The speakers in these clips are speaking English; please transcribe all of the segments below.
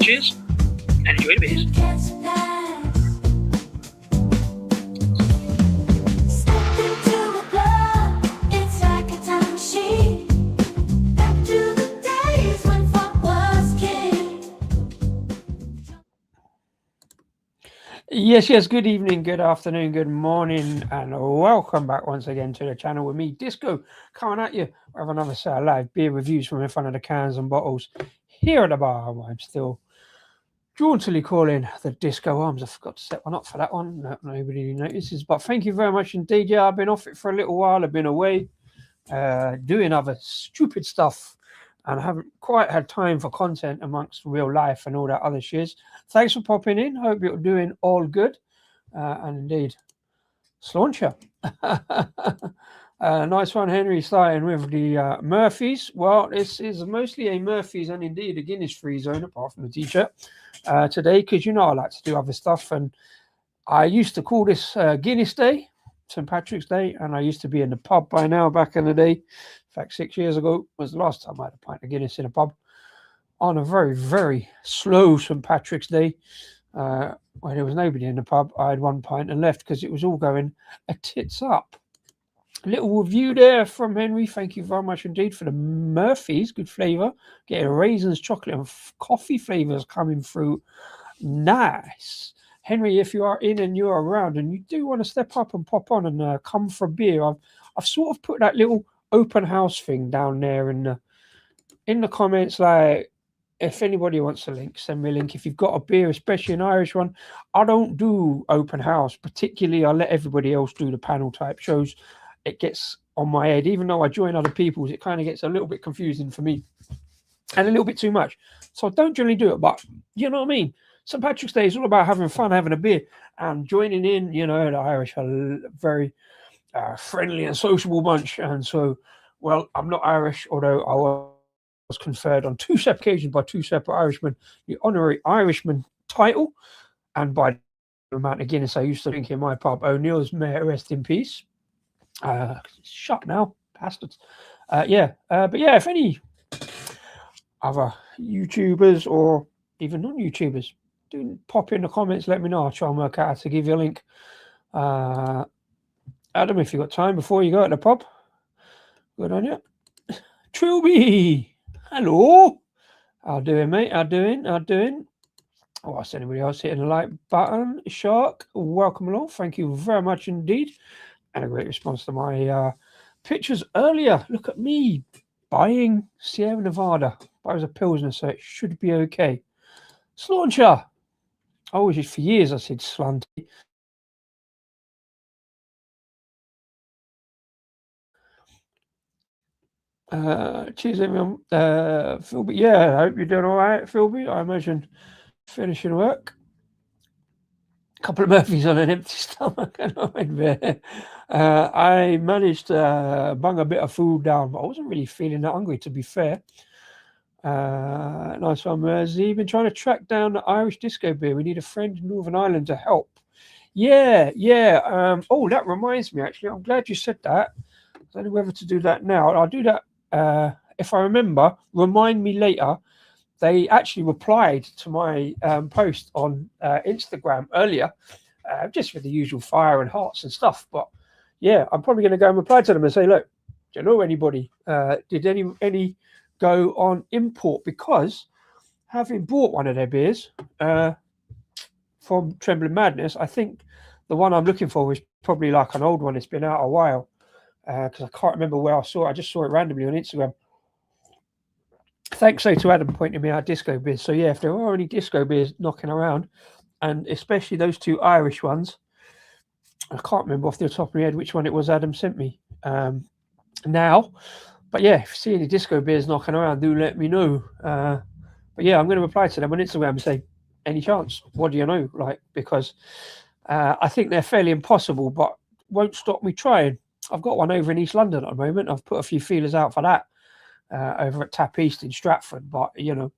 cheers and enjoy the beers. Yes, good evening, good afternoon, good morning, and welcome back once again to the channel with me, Disco, coming at you with another set of live beer reviews from in front of the cans and bottles here at the bar. I'm still jauntily calling the Disco Arms. I forgot to set one up for that one. No, nobody notices, but thank you very much indeed. Yeah, I've been off it for a little while. I've been away doing other stupid stuff, and I haven't quite had time for content amongst real life and all that other shiz. Thanks for popping in. Hope you're doing all good. And indeed, Slauncher. Nice one, Henry, starting with the Murphys. Well, this is mostly a Murphys and indeed a Guinness free zone, apart from the t-shirt today, because you know I like to do other stuff. And I used to call this Guinness Day, St. Patrick's Day, and I used to be in the pub by now back in the day. In fact, 6 years ago was the last time I had a pint of Guinness in a pub on a very, very slow St. Patrick's Day. When there was nobody in the pub, I had one pint and left because it was all going a tits up. A little review there from Henry. Thank you very much indeed for the Murphys. Good flavour. Getting raisins, chocolate and coffee flavours coming through. Nice. Henry, if you are in and you're around and you do want to step up and pop on and come for a beer, I've sort of put that little open house thing down there in the comments. Like, if anybody wants a link, send me a link. If you've got a beer, especially an Irish one, I don't do open house. Particularly, I let everybody else do the panel type shows. It gets on my head. Even though I join other people's, it kind of gets a little bit confusing for me and a little bit too much. So I don't generally do it. But you know what I mean? St. Patrick's Day is all about having fun, having a beer and joining in. You know, the Irish are very friendly and sociable bunch. And so, well, I'm not Irish, although I was conferred on two separate occasions by two separate Irishmen the honorary Irishman title, and by the amount of Guinness I used to drink in my pub. O'Neill's, may it rest in peace. Shut now, bastards. But yeah, if any other YouTubers or even non-YouTubers do pop in the comments, let me know. I'll try and work out how to give you a link. Adam, if you've got time before you go at the pub, good on you. Trilby, hello. How doing, mate? How doing? Oh, I see anybody else hitting the like button. Shark, welcome along. Thank you very much indeed. And a great response to my pictures earlier. Look at me buying Sierra Nevada. I was a Pilsner, so it should be okay. Slauncher. Oh, just for years I said Slanty. Cheers, everyone. Philby, yeah, I hope you're doing all right, Philby. I imagine finishing work. A couple of Murphys on an empty stomach. I managed to bung a bit of food down, but I wasn't really feeling that hungry, to be fair. Nice one, Mersey. Been trying to track down the Irish disco beer. We need a friend in Northern Ireland to help. Yeah. Oh, that reminds me, actually. I'm glad you said that. I don't know whether to do that now. I'll do that if I remember. Remind me later. They actually replied to my post on Instagram earlier, just with the usual fire and hearts and stuff. But yeah, I'm probably going to go and reply to them and say, look, do you know anybody? Did any go on import? Because having bought one of their beers from Trembling Madness, I think the one I'm looking for is probably like an old one. It's been out a while because I can't remember where I saw it. I just saw it randomly on Instagram. Thanks to Adam pointing me out disco beers. So yeah, if there are any disco beers knocking around, and especially those two Irish ones, I can't remember off the top of my head which one it was Adam sent me now. But yeah, if you see any disco beers knocking around, do let me know. But yeah, I'm going to reply to them on Instagram and say, any chance? What do you know? Like, because I think they're fairly impossible, but won't stop me trying. I've got one over in East London at the moment. I've put a few feelers out for that. Over at Tap East in Stratford, but you know,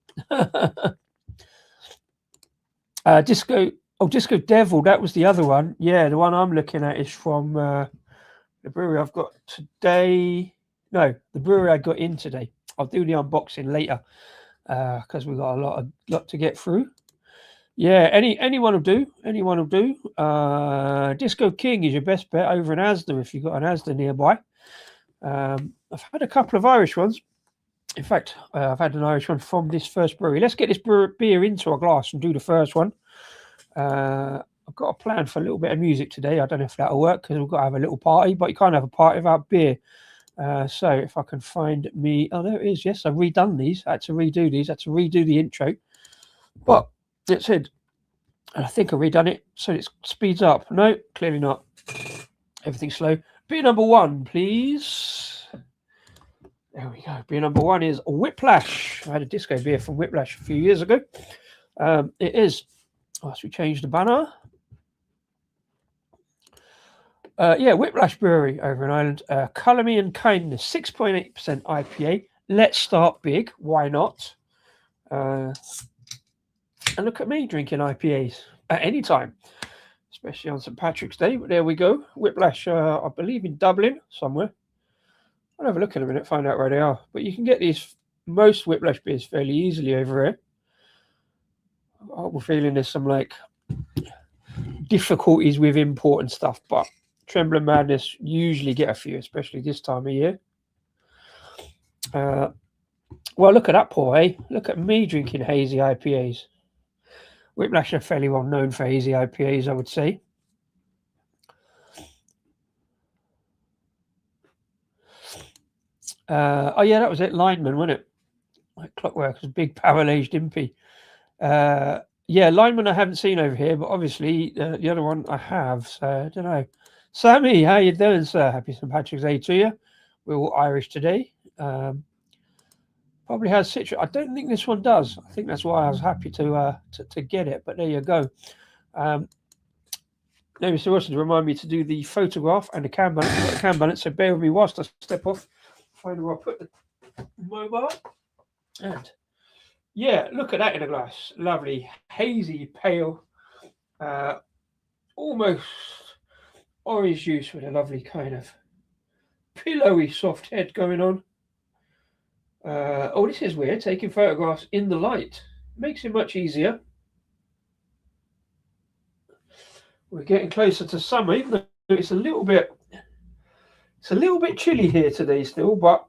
Disco Devil, that was the other one. Yeah, the one I'm looking at is from the brewery I've got today. No, the brewery I got in today. I'll do the unboxing later. because we've got a lot to get through. Yeah, anyone will do. Anyone will do. Disco King is your best bet over in Asda if you've got an Asda nearby. I've had a couple of Irish ones. In fact, I've had an Irish one from this first brewery. Let's get this beer into a glass and do the first one. I've got a plan for a little bit of music today. I don't know if that'll work because we've got to have a little party, but you can't have a party without beer. So if I can find me... Oh, there it is. Yes, I've redone these. I had to redo these. I had to redo the intro. But it said... And I think I've redone it so it speeds up. No, clearly not. Everything's slow. Beer number one, please. There we go. Beer number one is Whiplash. I had a disco beer from Whiplash a few years ago. It is... Oh, so we changed the banner. Whiplash Brewery over in Ireland. Colour Me and Kindness, 6.8% IPA. Let's start big. Why not? And look at me drinking IPAs at any time, especially on St. Patrick's Day. But there we go. Whiplash, I believe in Dublin somewhere. I'll have a look in a minute, find out where they are. But you can get most Whiplash beers fairly easily over here. I'm feeling there's some difficulties with import and stuff, but Trembling Madness usually get a few, especially this time of year. Well, look at that pour, eh? Look at me drinking hazy IPAs. Whiplash are fairly well known for hazy IPAs, I would say. Oh yeah, that was it. Lineman, wasn't it? Like Clockwork was big barrel-aged impy. Yeah, Lineman I haven't seen over here, but obviously the other one I have. So I don't know. Sammy, how you doing, sir? Happy St. Patrick's Day to you. We're all Irish today. Probably has citrus. I don't think this one does. I think that's why I was happy to get it. But there you go. Maybe Mr. Wilson to remind me to do the photograph and the can balance. I've got the can balance, so bear with me whilst I step off. Find where I put the mobile. And yeah, look at that in a glass. Lovely, hazy, pale, almost orange juice with a lovely kind of pillowy, soft head going on. Oh, this is weird. Taking photographs in the light makes it much easier. We're getting closer to summer, even though it's a little bit chilly here today still, but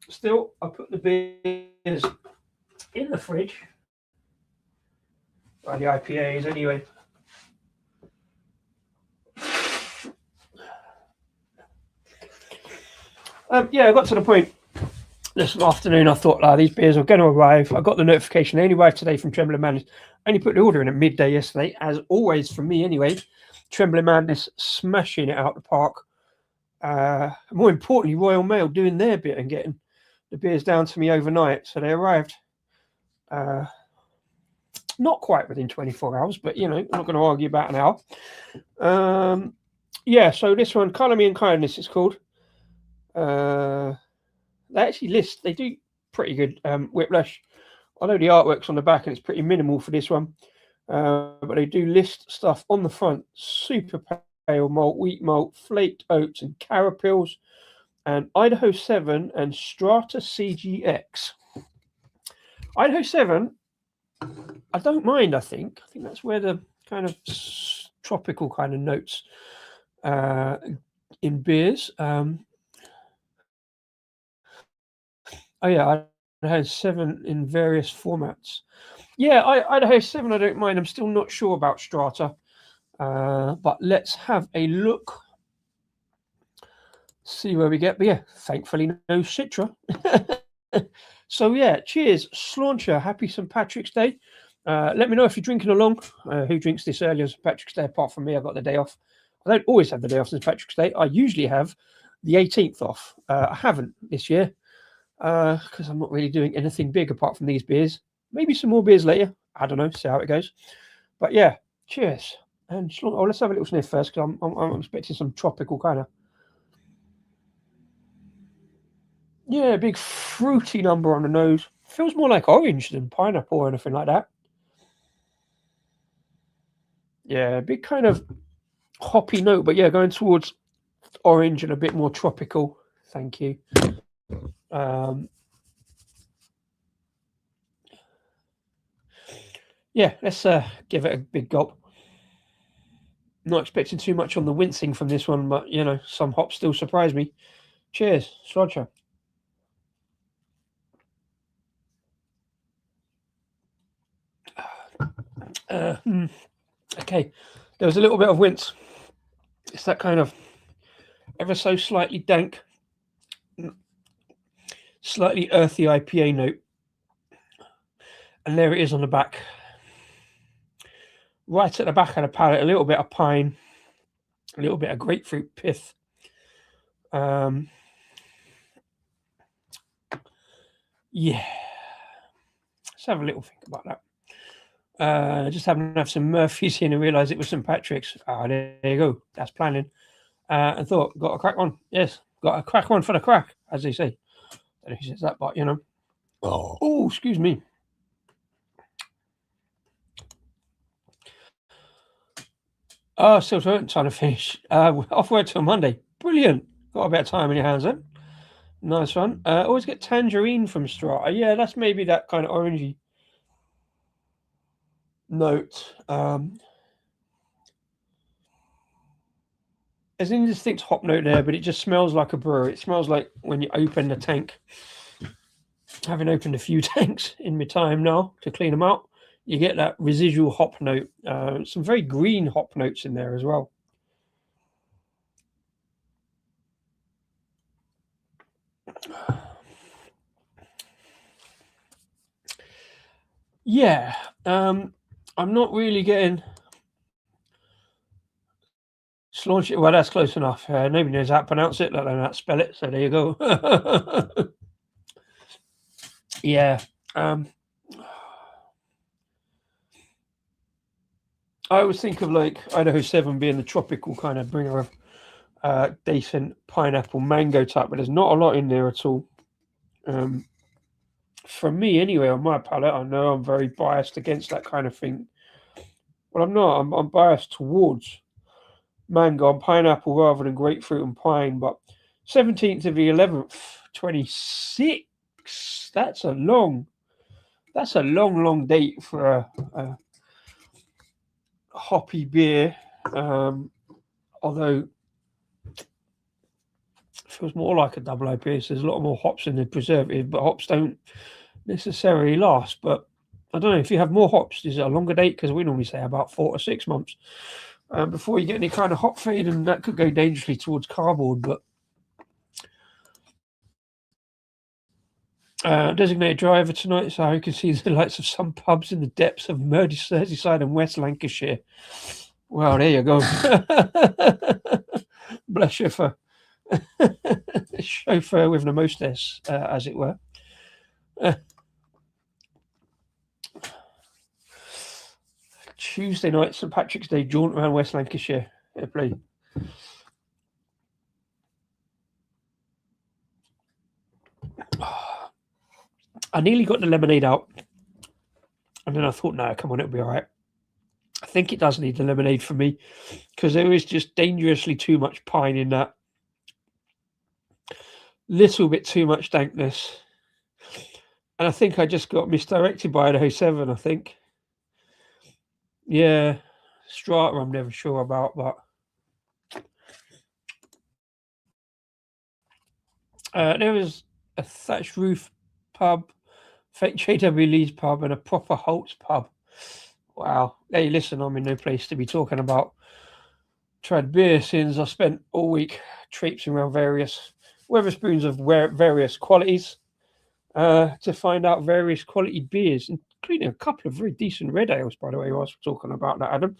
still I put the beers in the fridge. Well, the IPAs anyway. Yeah, I got to the point this afternoon. I thought, these beers are going to arrive. I got the notification. They only arrived today from Trembling Madness. I only put the order in at midday yesterday, as always for me anyway. Trembling Madness smashing it out the park. More importantly, Royal Mail doing their bit and getting the beers down to me overnight. So they arrived not quite within 24 hours, but, you know, I'm not going to argue about an hour. Yeah, so this one, Colour Me and Kindness, it's called. They actually list, they do pretty good Whiplash. I know the artwork's on the back and it's pretty minimal for this one. But they do list stuff on the front. Super pale malt, wheat malt, flaked oats and carapils, and Idaho 7 and Strata CGX. Idaho 7, I don't mind, I think. I think that's where the kind of tropical kind of notes in beers. Oh yeah, Idaho 7 in various formats. Yeah, Idaho 7 I don't mind. I'm still not sure about Strata. But let's have a look. See where we get. But yeah, thankfully no Citra. So yeah, cheers. Slauncher, happy St. Patrick's Day. Let me know if you're drinking along. Who drinks this early on St. Patrick's Day apart from me? I've got the day off. I don't always have the day off St. Patrick's Day. I usually have the 18th off. I haven't this year because I'm not really doing anything big apart from these beers. Maybe some more beers later. I don't know. See how it goes. But yeah, cheers. And let's have a little sniff first because I'm expecting some tropical kind of. Yeah, big fruity number on the nose. Feels more like orange than pineapple or anything like that. Yeah, big kind of hoppy note, but yeah, going towards orange and a bit more tropical. Thank you. Yeah, let's give it a big gulp. Not expecting too much on the wincing from this one, but some hops still surprise me. Cheers, Slodger. Okay, there was a little bit of wince. It's that kind of ever so slightly dank, slightly earthy IPA note. And there it is on the back. Right at the back of the palate, a little bit of pine, a little bit of grapefruit pith. Yeah. Let's have a little think about that. Just happened to have some Murphys in and realised it was St. Patrick's. There you go. That's planning. And thought, got a crack one. Yes, got a crack one for the crack, as they say. I don't know who says that, but Oh, excuse me. Oh, still trying to finish. Off work till Monday. Brilliant. Got a bit of time in your hands then. Nice one. Always get tangerine from Strata. Yeah, that's maybe that kind of orangey note. There's an indistinct hop note there, but it just smells like a brewer. It smells like when you open the tank. Having opened a few tanks in my time now to clean them out, you get that residual hop note. Some very green hop notes in there as well. Yeah, I'm not really getting Slaunch. Well, that's close enough. Nobody knows how to pronounce it, let alone how to spell it. So there you go. Yeah. I always think of like Idaho 7 being the tropical kind of bringer of decent pineapple mango type, but there's not a lot in there at all. For me, anyway, on my palate, I know I'm very biased against that kind of thing. Well, I'm not. I'm biased towards mango and pineapple rather than grapefruit and pine. But 17th of the 11th, 26. That's a long date for a hoppy beer. Although it feels more like a double IPA. So there's a lot more hops in the preservative, but hops don't necessarily last. But I don't know if you have more hops. Is it a longer date? Because we normally say about 4 to 6 months before you get any kind of hop fade, and that could go dangerously towards cardboard. But designated driver tonight, so I can see the lights of some pubs in the depths of Merseyside and West Lancashire. Well, there you go. Bless chauffeur. Chauffeur with no mostess, as it were. Tuesday night, St. Patrick's Day, jaunt around West Lancashire. Play. I nearly got the lemonade out, and then I thought, no, come on, it'll be all right. I think it does need the lemonade for me because there is just dangerously too much pine in that. Little bit too much dankness. And I think I just got misdirected by Idaho 7, I think. Yeah, Strata I'm never sure about, but there was a thatched roof pub, fake JW Lee's pub, and a proper Holt's pub. Wow. Hey, listen, I'm in no place to be talking about tried beer since I spent all week traipsing around various Wetherspoons of various qualities to find out various quality beers, including a couple of very decent red ales, by the way, whilst we're talking about that, Adam.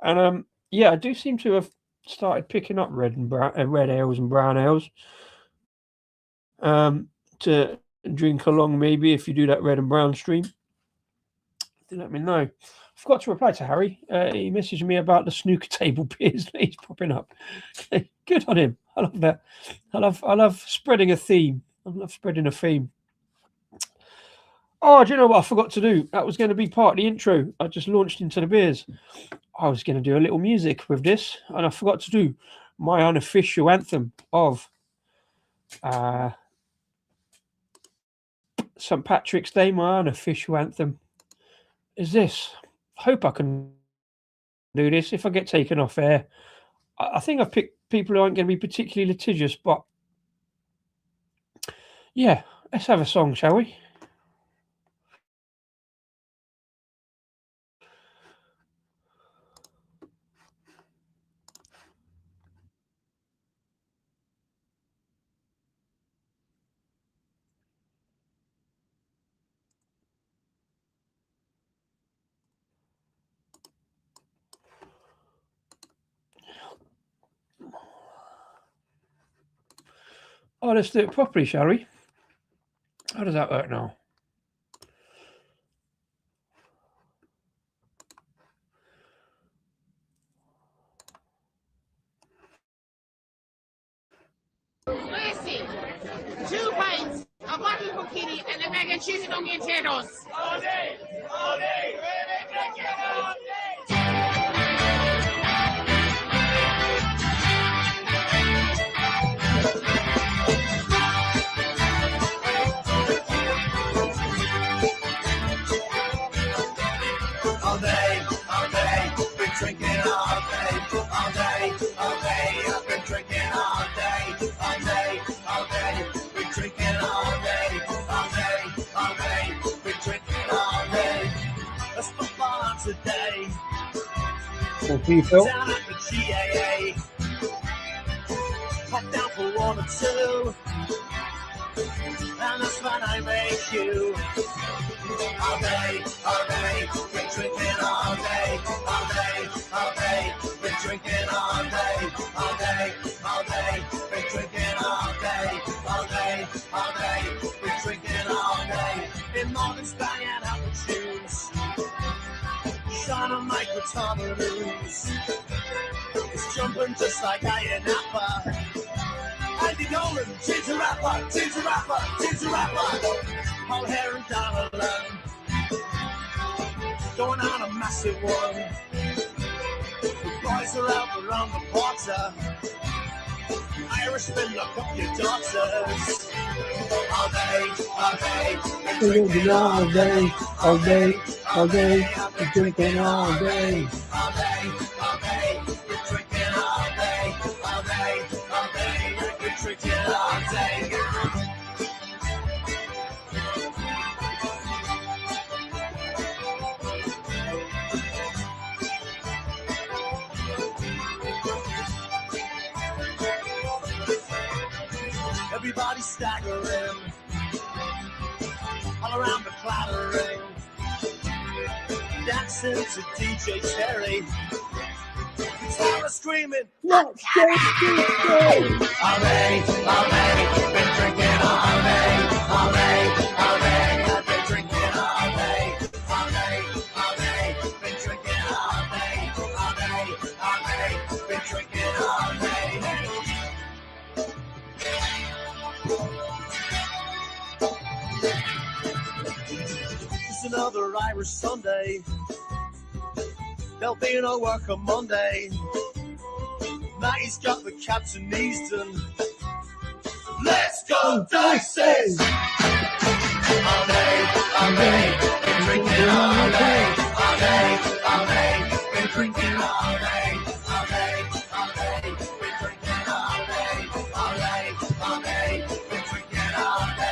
And yeah, I do seem to have started picking up red ales and brown ales to drink along, maybe if you do that red and brown stream. Let me know. I forgot to reply to Harry. He messaged me about the snooker table beers that he's popping up. Good on him. I love that. I love spreading a theme. I love spreading a theme. Oh, do you know what I forgot to do? That was going to be part of the intro. I just launched into the beers. I was going to do a little music with this, and I forgot to do my unofficial anthem of St. Patrick's Day. My unofficial anthem is this. hope I can do this. If I get taken off air, I think I've picked people who aren't going to be particularly litigious, but yeah, let's have a song, shall we? Oh, let's do it properly, shall we? How does that work now? Listen, 2 pints, a bottle of bikini, and a bag of chicken on your potatoes. All day, all day, all day. All day, been drinking all day, all day, all day. I've been drinking all day, been drinking all day, been drinking all day. Let's put on today. Thank you, Phil. Down at the GAA, pop down for 1 or 2, and that's when I make you. All day, been drinking all day, been drinking all day, been drinking all day, been drinking all day. In mornings banging out the tunes, trying to make the time lose. It's jumping just like Iron Apple. Andy Nolan, ginger rapper, ginger rapper, ginger rapper. Paul Hair and Donald, going on a massive one. The boys are out around the border. Irishmen, look up your daughters. All day, been drinking all day, all day, been drinking all day. all day, been drinking all day, been drinking all day. Everybody staggering, all around the clattering, dancing to DJ Terry. Tara screaming, Let's go, all day, been drinking all day, I've been drinking all day, been drinking all day, been drinking all day. It's another Irish Sunday. There'll be no work on Monday. Maggie's got the Captain Easton. Let's go Dices! All day, been drinking all day, been drinking all day, been drinking all day, been drinking all day, been drinking all day, been drinking all day.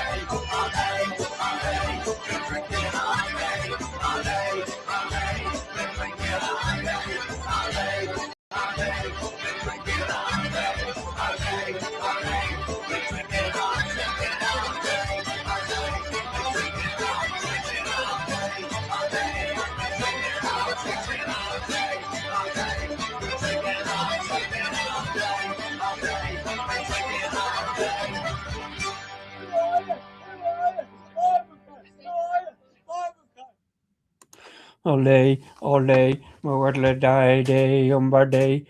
Ole, my day, day,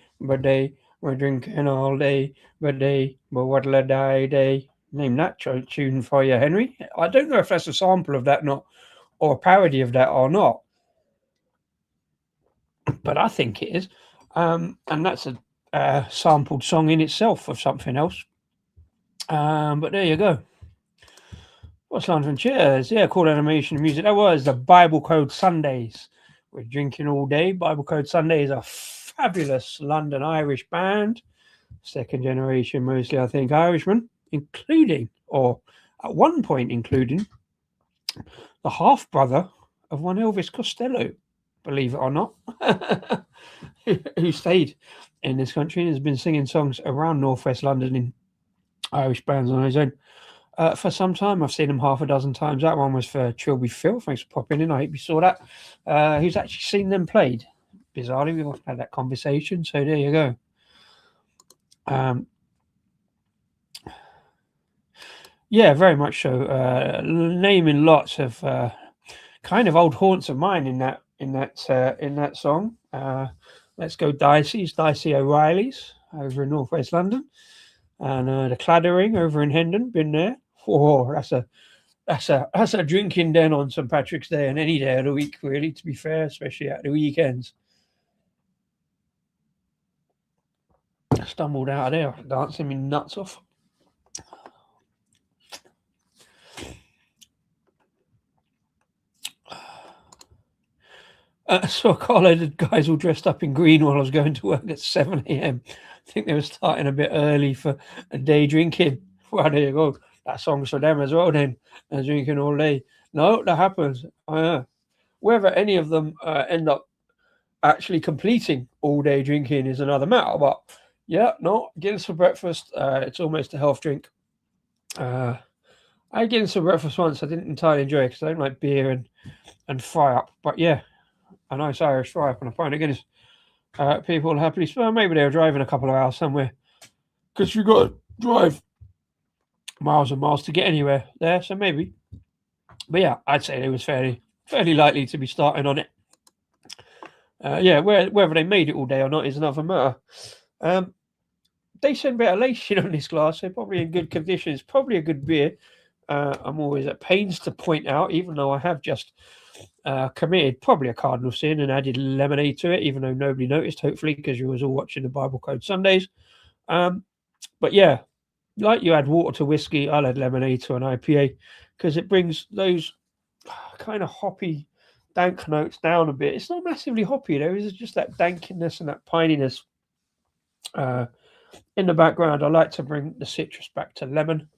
we're drinking all day, my day. Name that tune for you, Henry. I don't know if that's a sample of that, not or a parody of that or not, but I think it is. And that's a sampled song in itself of something else. But there you go. What's London Cheers? Yeah, cool animation and music. That was the Bible Code Sundays We're drinking all day. Bible Code Sunday is a fabulous London Irish band, second generation, mostly, I think, Irishman, including, or at one point, including the half brother of one Elvis Costello, believe it or not, who stayed in this country and has been singing songs around northwest London in Irish bands on his own for some time. I've seen him half a dozen times. That one was for Trilby Phil. Thanks for popping in. I hope you saw that. Who's actually seen them played? Bizarrely, we've often had that conversation. So there you go. Yeah, very much so. Naming lots of kind of old haunts of mine in that song. Let's Go Dicey's Dicey O'Reilly's over in northwest London, and the Claddering over in Hendon. Been there. Oh, that's a drinking den on St. Patrick's Day and any day of the week, really. To be fair, especially at the weekends. I stumbled out of there, dancing me nuts off. So Carlo, the guys all dressed up in green while I was going to work at 7 a.m. I think they were starting a bit early for a day drinking. Well, there you go. That song's for them as well then. They're drinking all day. No, that happens. Whether any of them end up actually completing all day drinking is another matter. But yeah, no, Guinness for breakfast. It's almost a health drink. I had Guinness for breakfast once. I didn't entirely enjoy it because I don't like beer and fry up. But yeah, a nice Irish fry up and a pint of Guinness. People will happily smell. Maybe they were driving a couple of hours somewhere because you've got to drive miles and miles to get anywhere there. So maybe. But yeah, I'd say they was fairly likely to be starting on it. Yeah, whether they made it all day or not is another matter. Decent bit of lacing on this glass, so probably in good condition. It's probably a good beer. I'm always at pains to point out, even though I have just committed probably a cardinal sin and added lemonade to it, even though nobody noticed, hopefully, because you was all watching the Bible Code Sundays. But yeah, like you add water to whiskey, I'll add lemonade to an IPA because it brings those kind of hoppy, dank notes down a bit. It's not massively hoppy, though. It's just that dankiness and that pininess in the background. I like to bring the citrus back to lemon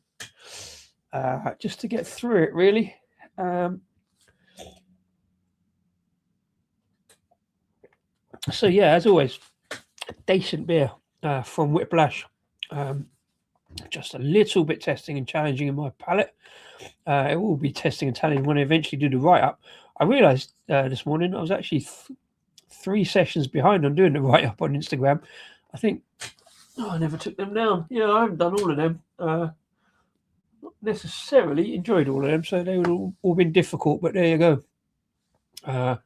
just to get through it, really. So yeah, as always, decent beer from Whiplash. Just a little bit testing and challenging in my palate. It will be testing and challenging when I eventually do the write-up. I realised this morning I was actually 3 sessions behind on doing the write-up on Instagram. I think I never took them down. Yeah, I haven't done all of them. Not necessarily enjoyed all of them, so they would all been difficult, but there you go. I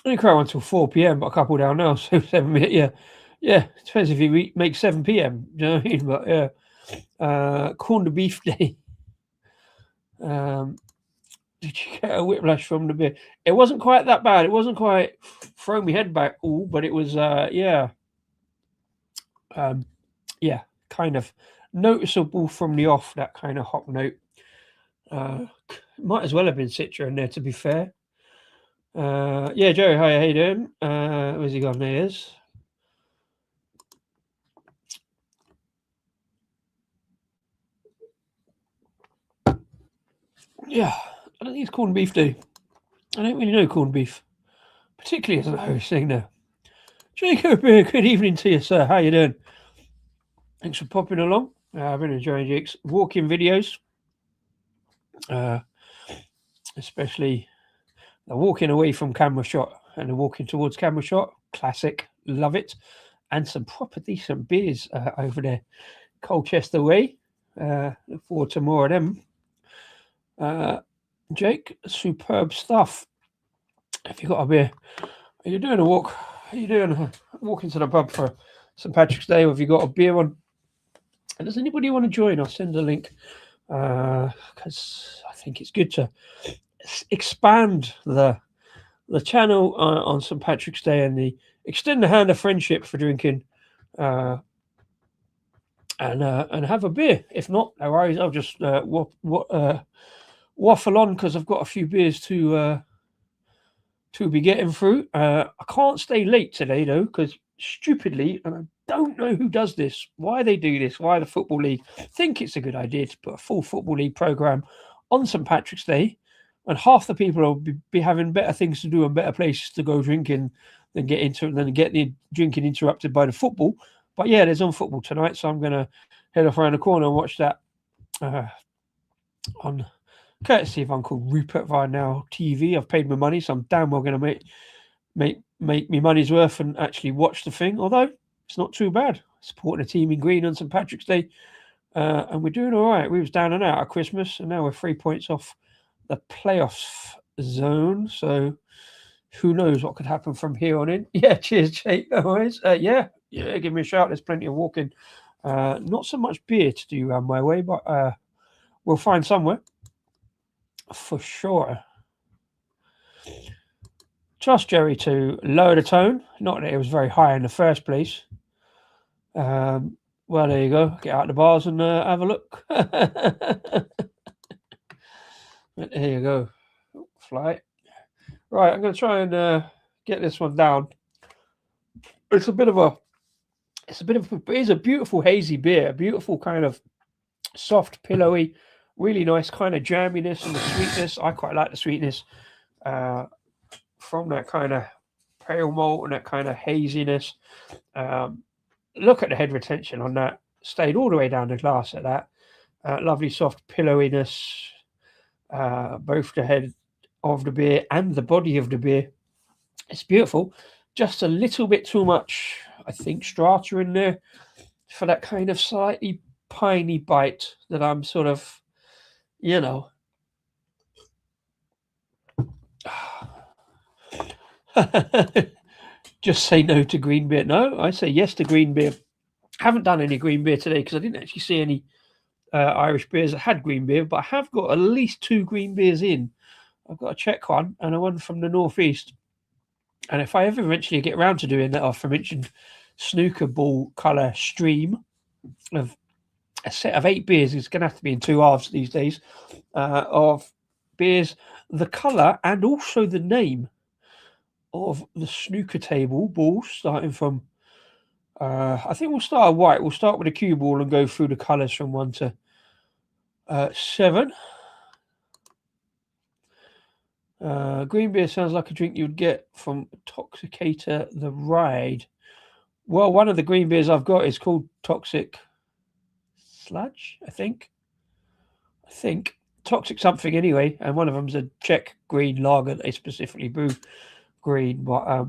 didn't cry until 4 p.m, but a couple down now, so 7 minutes, yeah, depends if you make 7 p.m, do you know what I mean? But yeah, corned beef day. Did you get a whiplash from the beer? It wasn't quite that bad. It wasn't quite throwing my head back all, but it was yeah, kind of noticeable from the off, that kind of hop note. Might as well have been Citra in there, to be fair. Yeah, Joey, hi, how you doing? Where's he gone? There he is. Yeah, I don't think it's corned beef, do. I don't really know corned beef, particularly as an Irish thing now. Jacob, good evening to you, sir. How you doing? Thanks for popping along. I've been enjoying Jake's walking videos, especially the walking away from camera shot and the walking towards camera shot. Classic, love it. And some proper decent beers over there, Colchester way. Look forward to more of them. Jake, superb stuff. If you got a beer, are you doing a walk? Are you doing a walk into the pub for St. Patrick's Day, or have you got a beer on? And does anybody want to join? I'll send a link because I think it's good to expand the channel on St. Patrick's Day and extend the hand of friendship for drinking and have a beer. If not, no worries. I'll just waffle on because I've got a few beers to to be getting through. I can't stay late today though, because stupidly, and I don't know who does this, why they do this, why the Football League think it's a good idea to put a full Football League program on St. Patrick's Day, and half the people will be having better things to do and better places to go drinking than get the drinking interrupted by the football. But yeah, there's on football tonight, so I'm gonna head off around the corner and watch that on courtesy of Uncle Rupert via Now TV. I've paid my money, so I'm damn well going to make me money's worth and actually watch the thing. Although it's not too bad. Supporting a team in green on St. Patrick's Day, and we're doing all right. We was down and out at Christmas, and now we're 3 points off the playoff zone. So who knows what could happen from here on in? Yeah, cheers, Jake. Always, yeah, give me a shout. There's plenty of walking. Not so much beer to do around my way, but we'll find somewhere. For sure. Trust Jerry to lower the tone. Not that it was very high in the first place. Well, there you go. Get out the bars and have a look. But there you go. Fly. Right, I'm going to try and get this one down. It's a beautiful hazy beer. A beautiful kind of soft, pillowy, really nice kind of jamminess and the sweetness. I quite like the sweetness from that kind of pale malt and that kind of haziness. Look at the head retention on that. Stayed all the way down the glass at that. Lovely soft pillowiness. Both the head of the beer and the body of the beer. It's beautiful. Just a little bit too much, I think, strata in there for that kind of slightly piney bite that I'm sort of, just say no to green beer. No, I say yes to green beer. Haven't done any green beer today because I didn't actually see any Irish beers that had green beer, but I have got at least 2 green beers in. I've got a Czech one and a one from the northeast. And if I ever eventually get around to doing that aforementioned snooker ball colour stream of a set of 8 beers, it's going to have to be in 2 halves these days, of beers, the colour and also the name of the snooker table balls, starting from, I think we'll start white. We'll start with a cue ball and go through the colours from 1 to 7. Green beer sounds like a drink you'd get from Toxicator the Ride. Well, one of the green beers I've got is called Toxic Sludge, I think. Toxic something anyway, and one of them's a Czech green lager. They specifically brew green. But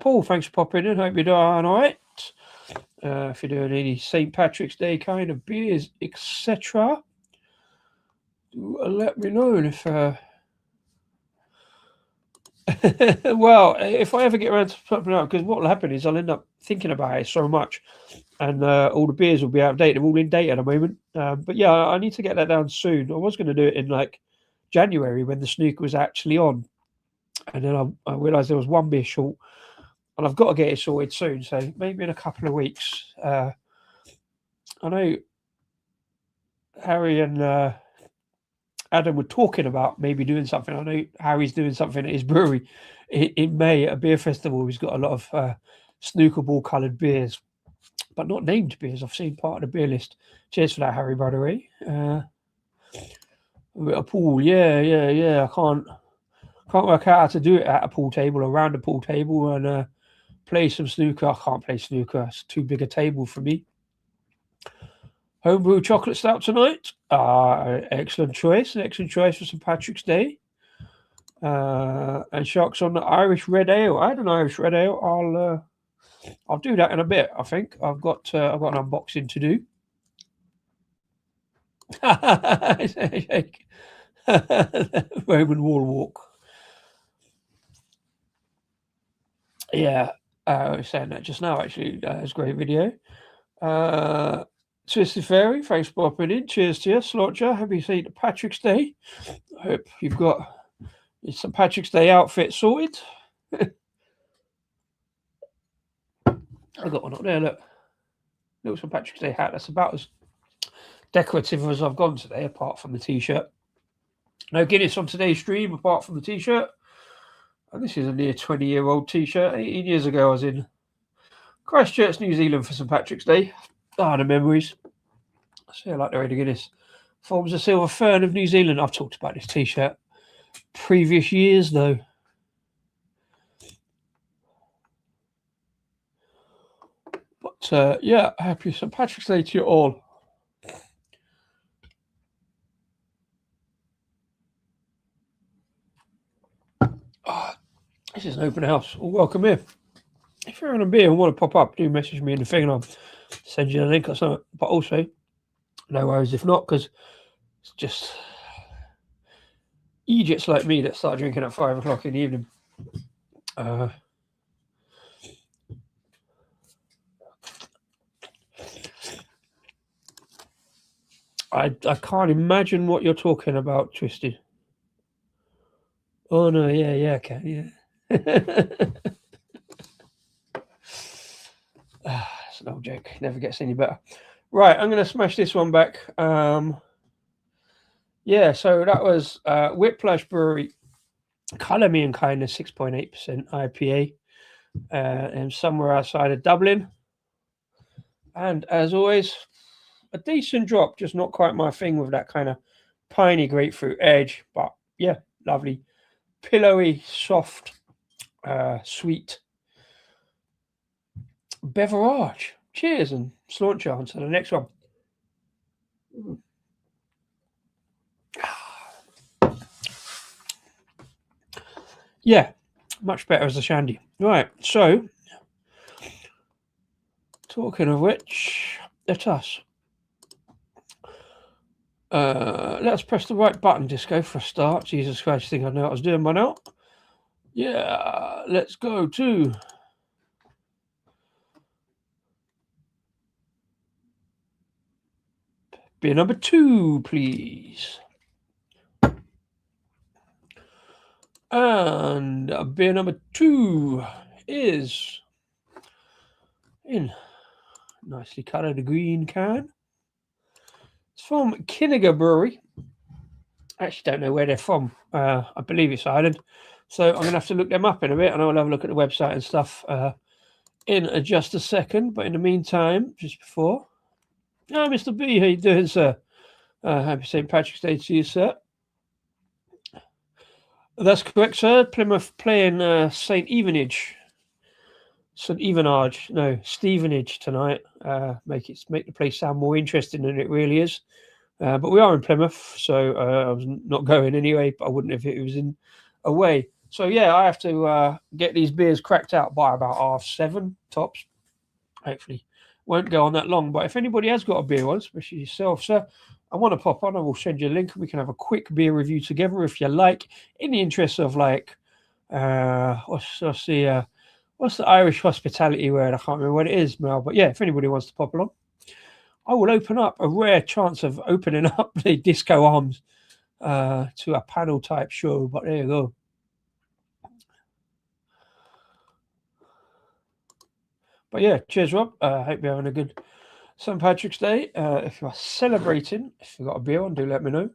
Paul, thanks for popping in. Hope you're doing all right. If you're doing any St. Patrick's Day kind of beers, etc., let me know. And if well, if I ever get around to something out, because what will happen is I'll end up thinking about it so much, and all the beers will be out of date. They're all in date at the moment. But yeah, I need to get that down soon. I was going to do it in like January when the snooker was actually on, and then I realised there was one beer short, and I've got to get it sorted soon. So maybe in a couple of weeks. I know Harry and Adam were talking about maybe doing something. I know Harry's doing something at his brewery in May at a beer festival. He's got a lot of snooker ball coloured beers, but not named beers. I've seen part of the beer list. Cheers for that, Harry, by the way. A pool, yeah. I can't work out how to do it at a pool table, around a pool table, and play some snooker. I can't play snooker. It's too big a table for me. Homebrew chocolate stout tonight. Excellent choice. Excellent choice for St. Patrick's Day. And Sharks on the Irish Red Ale. I had an Irish Red Ale. I'll do that in a bit. I think I've got an unboxing to do. Roman wall walk. Yeah, I was saying that just now. Actually, it's a great video. Twisted Fairy, thanks for popping in. Cheers to you, Slotcher. Happy St. Patrick's Day. I hope you've got your St. Patrick's Day outfit sorted. I got one up there, look. Little St. Patrick's Day hat. That's about as decorative as I've gone today, apart from the t-shirt. No Guinness on today's stream, apart from the t-shirt. And this is a near 20-year-old t-shirt. 18 years ago, I was in Christchurch, New Zealand for St. Patrick's Day. Ah, the memories. I say I like the way the Guinness forms a silver fern of New Zealand. I've talked about this t-shirt previous years, though. But yeah, happy St. Patrick's Day to you all. This is an open house. Well, welcome here. If you're on a beer and want to pop up, do message me in the thing and I'll send you a link or something. But also, no worries if not, because it's just idiots like me that start drinking at 5 o'clock in the evening. I can't imagine what you're talking about, Twisted. Oh no, yeah, I can, yeah. It's an old joke. Never gets any better. Right, I'm going to smash this one back. Yeah, so that was Whiplash Brewery, Colour Me and Kindness, 6.8% IPA, and somewhere outside of Dublin. And as always, a decent drop, just not quite my thing with that kind of piney grapefruit edge. But yeah, lovely, pillowy, soft, sweet beverage. Cheers and slaunch on to the next one. Yeah, much better as a shandy. Right, so talking of which, let us press the right button, Disco, for a start. Jesus Christ, I think I know what I was doing by now. Yeah, let's go to beer number 2, please. And beer number 2 is in nicely coloured green can. It's from Kinnegar Brewery. I actually don't know where they're from. I believe it's Ireland. So I'm going to have to look them up in a bit, and I'll have a look at the website and stuff in just a second. But in the meantime, just before... Oh, Mr. B, how you doing, sir? Happy St. Patrick's Day to you, sir. That's correct, sir. Plymouth playing Stevenage tonight. Make the place sound more interesting than it really is. But we are in Plymouth, so I was not going anyway. But I wouldn't if it was in away. So yeah, I have to get these beers cracked out by about 7:30 tops. Hopefully, won't go on that long. But if anybody has got a beer one, especially yourself, sir, I want to pop on. I will send you a link, and we can have a quick beer review together if you like. In the interest of like, what's the Irish hospitality word? I can't remember what it is, Mel. But yeah, if anybody wants to pop along, I will open up a rare chance of opening up the Disco Arms to a panel type show. But there you go. But yeah, cheers, Rob. Hope you're having a good St. Patrick's Day. If you are celebrating, if you've got a beer on, do let me know.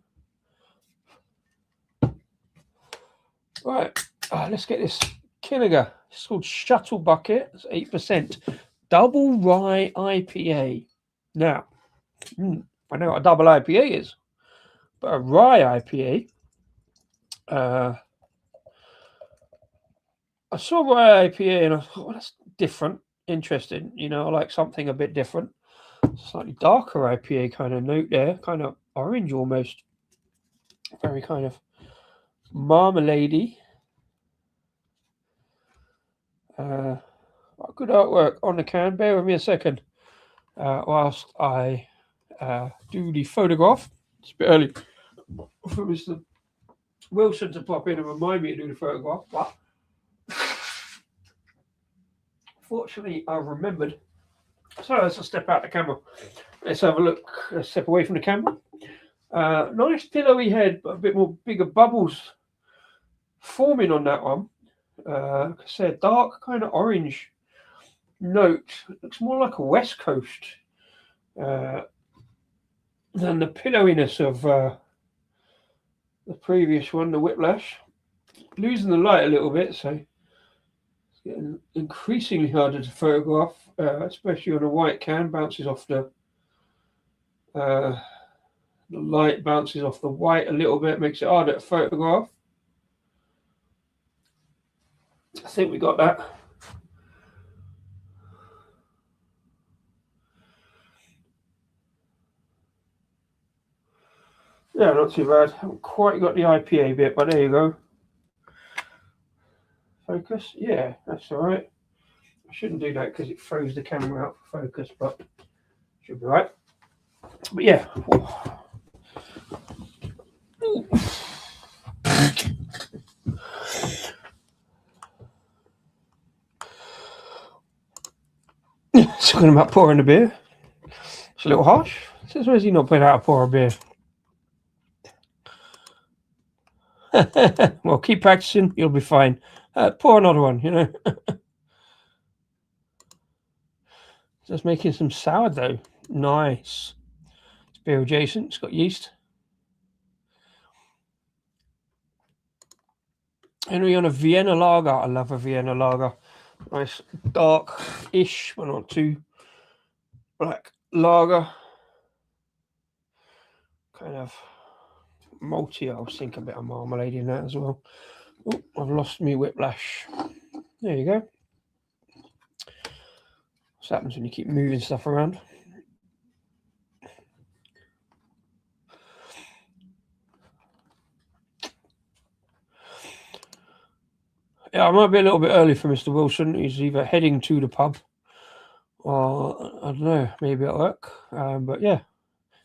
Right, let's get this Kinnegar. It's called Shuttle Bucket. It's 8%. Double rye IPA. Now, I know what a double IPA is, but a rye IPA. I saw rye IPA and I thought, well, that's different. Interesting, I like something a bit different. Slightly darker IPA kind of note there, kind of orange almost. Very kind of marmalade-y. Good artwork on the can. Bear with me a second whilst I do the photograph. It's a bit early for Mr. Wilson to pop in and remind me to do the photograph, but fortunately, I remembered. So let's step out the camera. Let's have a look. Let's step away from the camera. Nice pillowy head, but a bit more bigger bubbles forming on that one. Like I said, dark kind of orange note. It looks more like a West Coast than the pillowiness of the previous one, the Whiplash. Losing the light a little bit, so it's getting increasingly harder to photograph, especially on a white can. Bounces off the light bounces off the white a little bit, makes it harder to photograph. I think we got that. Yeah, not too bad. Haven't quite got the IPA bit, but there you go. Focus. Yeah, that's all right. I shouldn't do that because it throws the camera out for focus, but should be right. But yeah. Talking about pouring the beer. It's a little harsh. Since where's he not been out to pour a beer? Well, keep practicing. You'll be fine. Pour another one, you know. Just making some sourdough. Nice. It's beer adjacent. It's got yeast. Henry on a Vienna lager. I love a Vienna lager. Nice dark-ish, but not too black lager. Kind of malty. I was thinking a bit of marmalade in that as well. Oh, I've lost me Whiplash. There you go. What happens when you keep moving stuff around? Yeah, I might be a little bit early for Mr. Wilson. He's either heading to the pub or, I don't know, maybe at work. But yeah,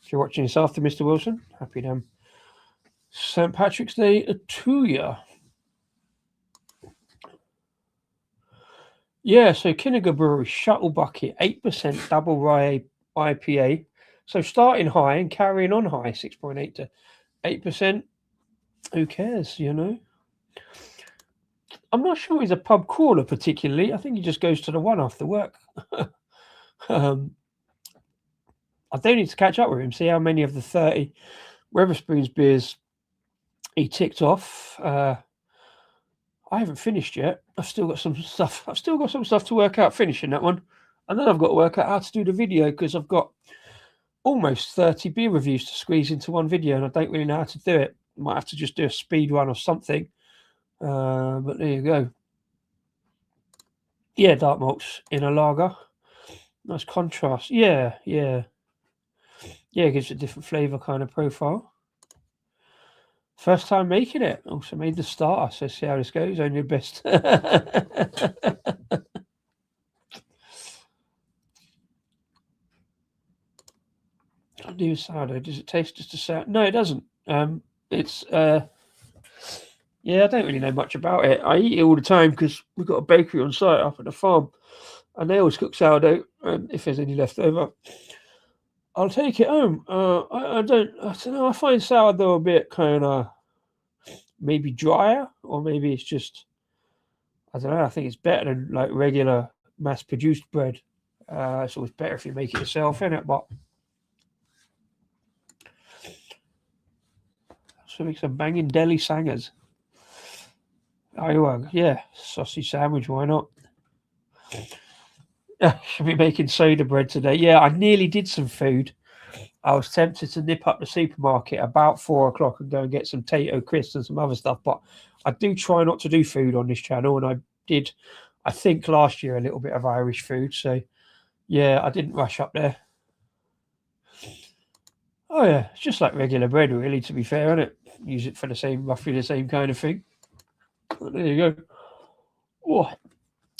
if you're watching this after Mr. Wilson, happy damn St. Patrick's Day to you. Yeah, so Kinnegar Brewery Shuttle Bucket, 8% double rye IPA. So starting high and carrying on high, 6.8 to 8%. Who cares, you know? I'm not sure he's a pub crawler particularly. I think he just goes to the one after work. I do need to catch up with him, see how many of the 30 Wetherspoons beers he ticked off. I haven't finished yet. I've still got some stuff. To work out finishing that one. And then I've got to work out how to do the video because I've got almost 30 beer reviews to squeeze into one video and I don't really know how to do it. Might have to just do a speed run or something. But there you go. Yeah, dark malts in a lager. Nice contrast. Yeah. It gives it a different flavour kind of profile. First time making it. Also made the starter, so see how this goes. Only your best. I'll do sourdough. Does it taste just a sour? No, it doesn't. It's yeah, I don't really know much about it. I eat it all the time because we've got a bakery on site up at the farm, and they always cook sourdough. And if there's any left over, I'll take it home. I don't know. I find sourdough a bit kind of maybe drier, or maybe it's just I don't know. I think it's better than like regular mass-produced bread. It's always better if you make it yourself, innit? But so make some banging deli sangers. Yeah, sausage sandwich. Why not? Should be making soda bread today. Yeah, I nearly did some food. I was tempted to nip up the supermarket about 4 o'clock and go and get some Tato crisps and some other stuff. But I do try not to do food on this channel, and I did, I think, last year a little bit of Irish food. So yeah, I didn't rush up there. Oh yeah, it's just like regular bread, really. To be fair, isn't it? Use it for roughly the same kind of thing. But there you go. Oh.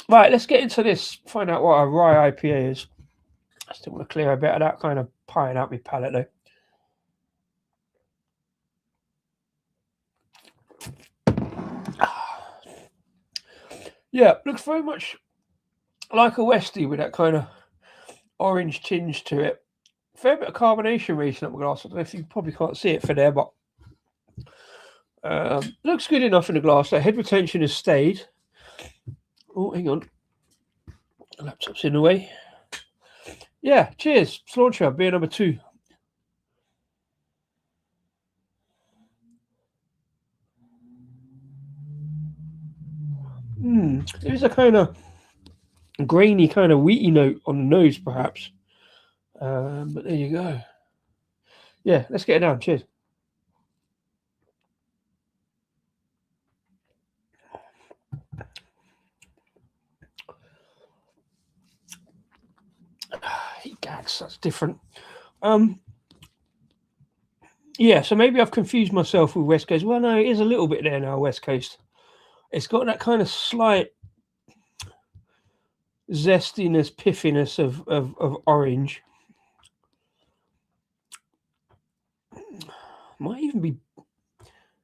Right, let's get into this. Find out what a rye IPA is. I still want to clear a bit of that kind of pieing out my palate though. Yeah, looks very much like a Westie with that kind of orange tinge to it. Fair bit of carbonation racing up the glass. I don't know if you probably can't see it for there, but looks good enough in the glass. The head retention has stayed. Oh, hang on. The laptop's in the way. Yeah, cheers. Slauncher, beer number 2. There's a kind of grainy, kind of wheaty note on the nose, perhaps. But there you go. Yeah, let's get it down. Cheers. He gags, that's different. Yeah, so maybe I've confused myself with West Coast. Well, no, it is a little bit there now, West Coast. It's got that kind of slight zestiness, piffiness of orange. Might even be.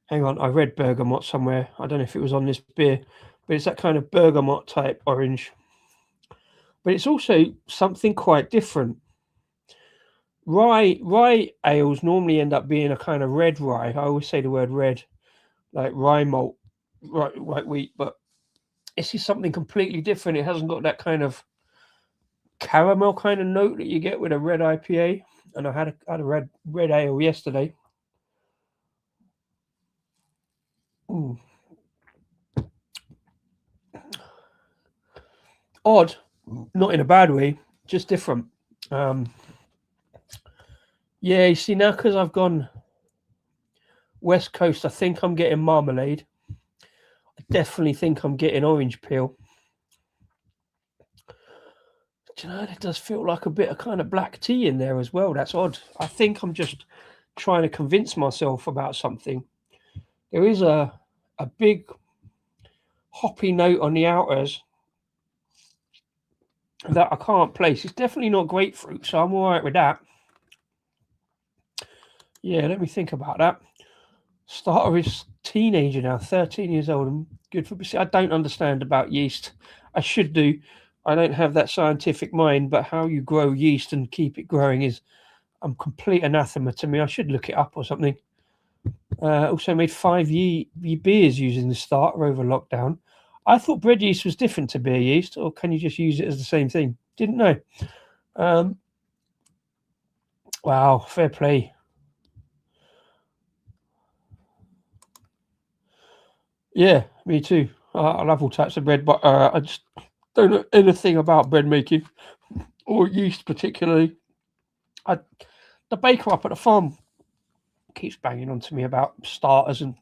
Hang on, I read bergamot somewhere. I don't know if it was on this beer, but it's that kind of bergamot type orange. But it's also something quite different. Rye ales normally end up being a kind of red rye. I always say the word red, like rye malt, white wheat, but this is something completely different. It hasn't got that kind of caramel kind of note that you get with a red IPA. And I had a red ale yesterday. Ooh. Odd, not in a bad way, just different. Yeah, you see, now because I've gone West Coast, I think I'm getting marmalade. I definitely think I'm getting orange peel. Do you know, it does feel like a bit of kind of black tea in there as well. That's odd. I think I'm just trying to convince myself about something. There is a big hoppy note on the outers that I can't place. It's definitely not grapefruit, so I'm all right with that. Yeah, let me think about that. Starter is teenager now, 13 years old. I'm good for. I don't understand about yeast. I should do. I don't have that scientific mind, but how you grow yeast and keep it growing is complete anathema to me. I should look it up or something. Also made 5 beers using the starter over lockdown. I thought bread yeast was different to beer yeast, or can you just use it as the same thing? Didn't know. Wow, fair play. Yeah, me too. I love all types of bread, but I just don't know anything about bread making or yeast particularly. The baker up at the farm keeps banging on to me about starters and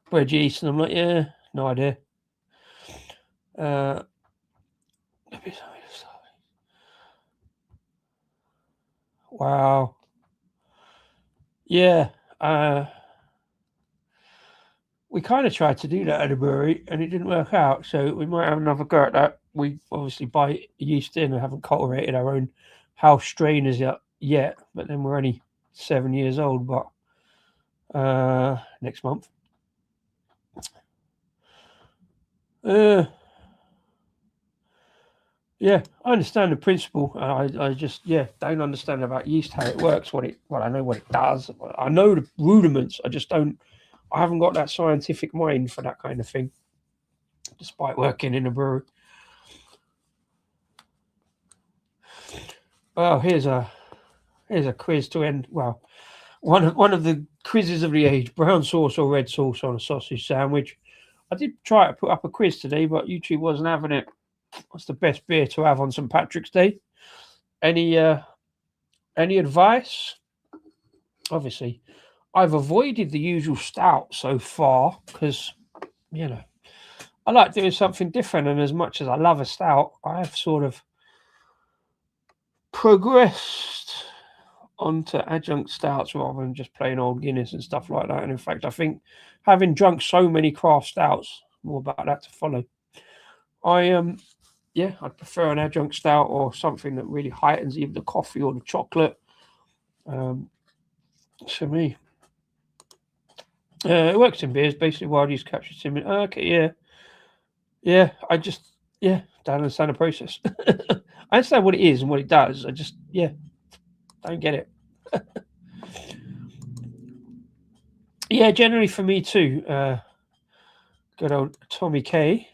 bread yeast, and I'm like, yeah, no idea. Wow. Yeah. We kind of tried to do that at a brewery and it didn't work out, so we might have another go at that. We obviously buy yeast in and haven't cultivated our own house strain as yet, but then we're only 7 years old, but next month. Yeah, I understand the principle. I just don't understand about yeast, how it works, I know what it does. I know the rudiments. I haven't got that scientific mind for that kind of thing, despite working in a brewery. Well, here's a quiz to end. Well, one of the quizzes of the age: brown sauce or red sauce on a sausage sandwich. I did try to put up a quiz today, but YouTube wasn't having it. What's the best beer to have on St. Patrick's Day? Any advice? Obviously, I've avoided the usual stout so far because, I like doing something different. And as much as I love a stout, I have sort of progressed onto adjunct stouts rather than just plain old Guinness and stuff like that. And in fact, I think having drunk so many craft stouts, more about that to follow. I'd prefer an adjunct stout or something that really heightens either the coffee or the chocolate. To me, it works in beers. Basically, wild yeast captured cinnamon. Okay, yeah. I just don't understand the process. I understand what it is and what it does. I just don't get it. Yeah, generally for me too. Good old Tommy K.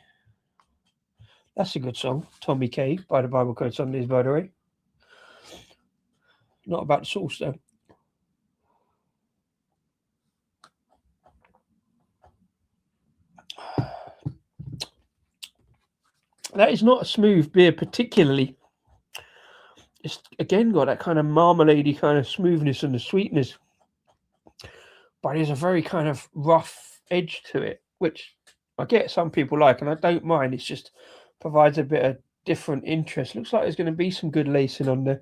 That's a good song, Tommy K, by the Bible Code Sundays, by the way. Not about the sauce, though. That is not a smooth beer particularly. It's again got that kind of marmalade-y kind of smoothness and the sweetness. But there's a very kind of rough edge to it, which I get some people like, and I don't mind. It's just provides a bit of different interest. Looks like there's going to be some good lacing on there.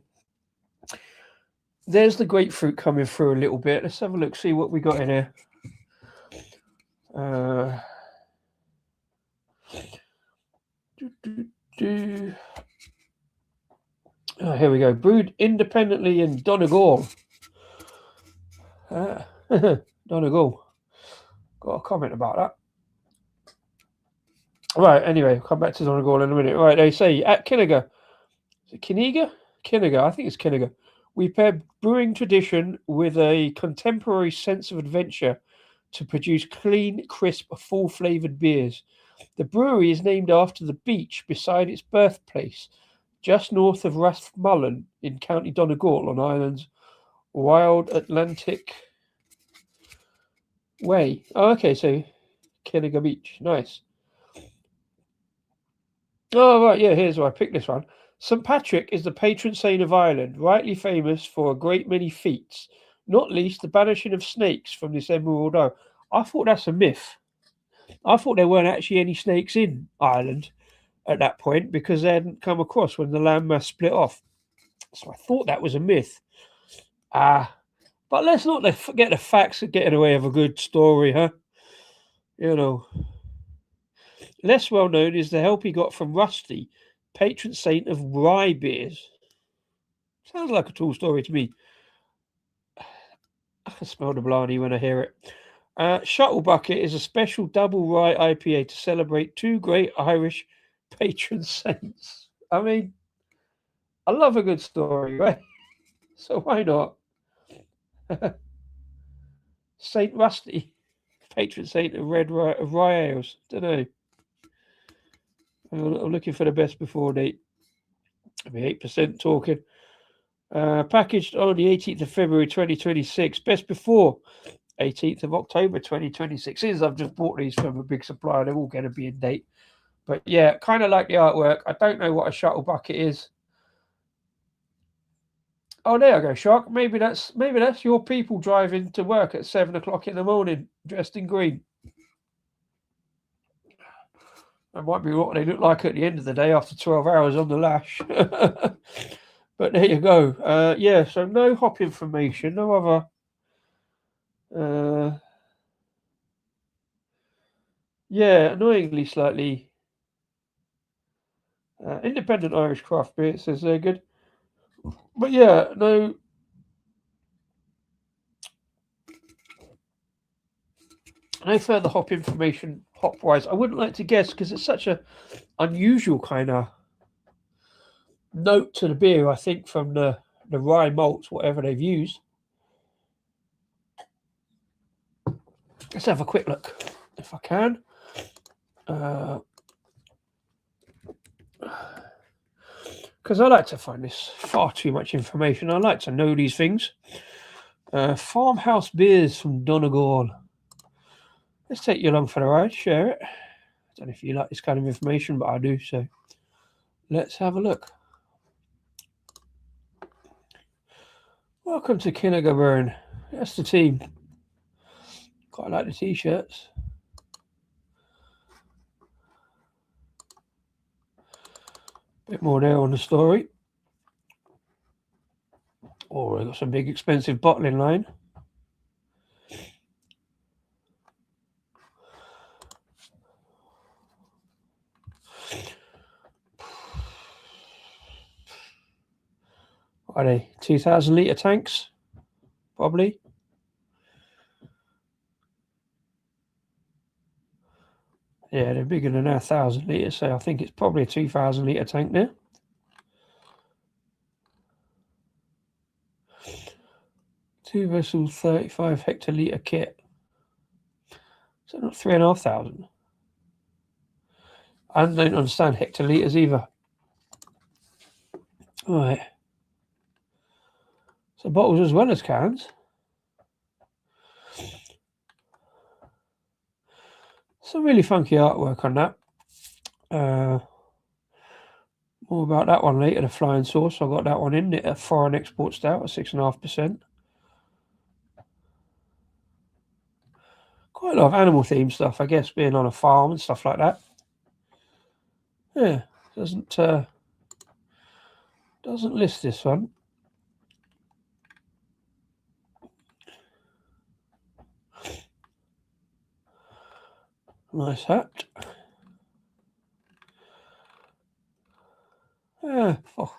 There's the grapefruit coming through a little bit. Let's have a look, see what we got in here. Oh, here we go. Brewed independently in Donegal. Donegal. Got a comment about that. Right, anyway, come back to Donegal in a minute. Right, they say at Kinnegar. Is it Kinnegar? Kinnegar, I think it's Kinnegar. We pair brewing tradition with a contemporary sense of adventure to produce clean, crisp, full-flavoured beers. The brewery is named after the beach beside its birthplace, just north of Rathmullen in County Donegal on Ireland's Wild Atlantic Way. Oh, okay, so Kinnegar Beach. Nice. Oh, right, yeah, here's where I picked this one. St. Patrick is the patron saint of Ireland, rightly famous for a great many feats, not least the banishing of snakes from this emerald isle. I thought that's a myth. I thought there weren't actually any snakes in Ireland at that point because they hadn't come across when the landmass split off. So I thought that was a myth. But let's not forget the facts of getting away with a good story, huh? You know. Less well known is the help he got from Rusty, patron saint of rye beers. Sounds like a tall story to me. I can smell the blarney when I hear it. Shuttle Bucket is a special double rye IPA to celebrate two great Irish patron saints. I mean, I love a good story, right? So why not? Saint Rusty, patron saint of rye ales. Don't know. I'm looking for the best before date. I mean, 8% talking. Packaged on the 18th of February 2026. Best before 18th of October 2026. Since I've just bought these from a big supplier, they're all going to be in date. But yeah, kind of like the artwork. I don't know what a shuttle bucket is. Oh, there I go, Shark. Maybe that's your people driving to work at 7 o'clock in the morning, dressed in green. That might be what they look like at the end of the day after 12 hours on the lash. But there you go. Yeah, so no hop information, no other. Yeah, annoyingly slightly. Independent Irish craft beer, it says they're good. But yeah, no further hop information hop wise. I wouldn't like to guess because it's such a unusual kind of note to the beer, I think, from the rye malts, whatever they've used. Let's have a quick look if I can. Because I like to find this far too much information. I like to know these things. Farmhouse beers from Donegal. Let's take you along for the ride, share it. I don't know if you like this kind of information, but I do, so let's have a look. Welcome to Kinnegar Brewing. That's the team. Quite like the t-shirts. Bit more there on the story. Oh, they've got some big expensive bottling line. What are they? 2,000 litre tanks? Probably. Yeah, they're bigger than our 1,000 litres, so I think it's probably a 2,000 litre tank there. Two vessels, 35 hectolitre kit. So not 3,500. I don't understand hectolitres either. All right. So bottles as well as cans. Some really funky artwork on that. More about that one later, the Flying Sauce. I got that one in it, a foreign export stout at 6.5%. Quite a lot of animal themed stuff, I guess, being on a farm and stuff like that. Yeah, doesn't list this one. Nice hat. Yeah, oh,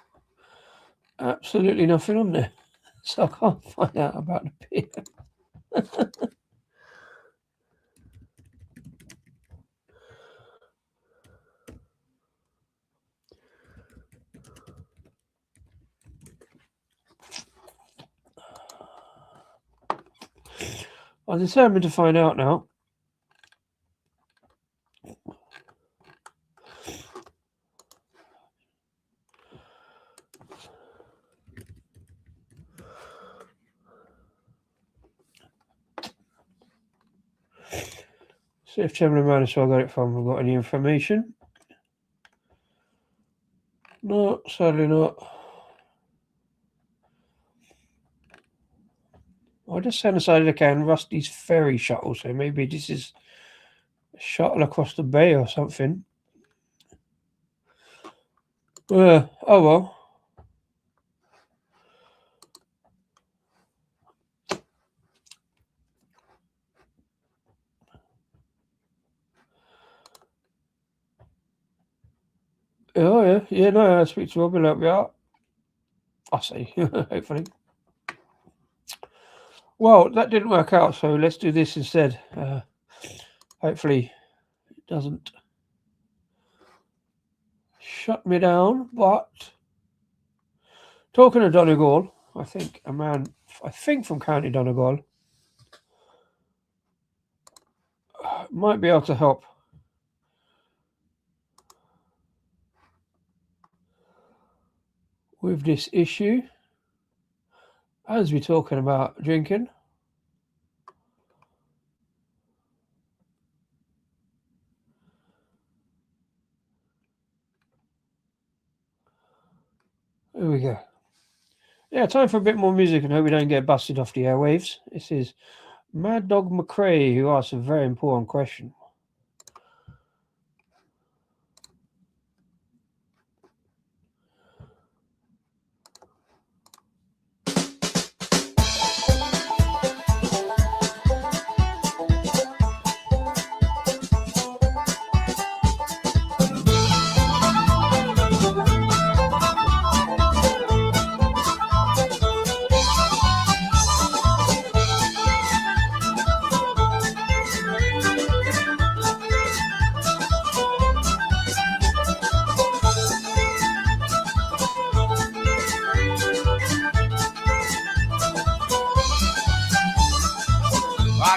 absolutely nothing on there, so I can't find out about the beer. I'm determined to find out now. See if Chairman Manager I got it from. I've got any information. No, sadly not. I just sent aside the can Rusty's ferry shuttle, so maybe this is a shuttle across the bay or something. Oh well. Oh yeah, yeah. No, I speak to Rob and help me out. I'll see. Hopefully. Well, that didn't work out, so let's do this instead. Hopefully, it doesn't shut me down. But talking of Donegal, I think a man, from County Donegal, might be able to help. With this issue, as we're talking about drinking. There we go. Yeah, time for a bit more music and hope we don't get busted off the airwaves. This is Mad Dog McRae, who asked a very important question.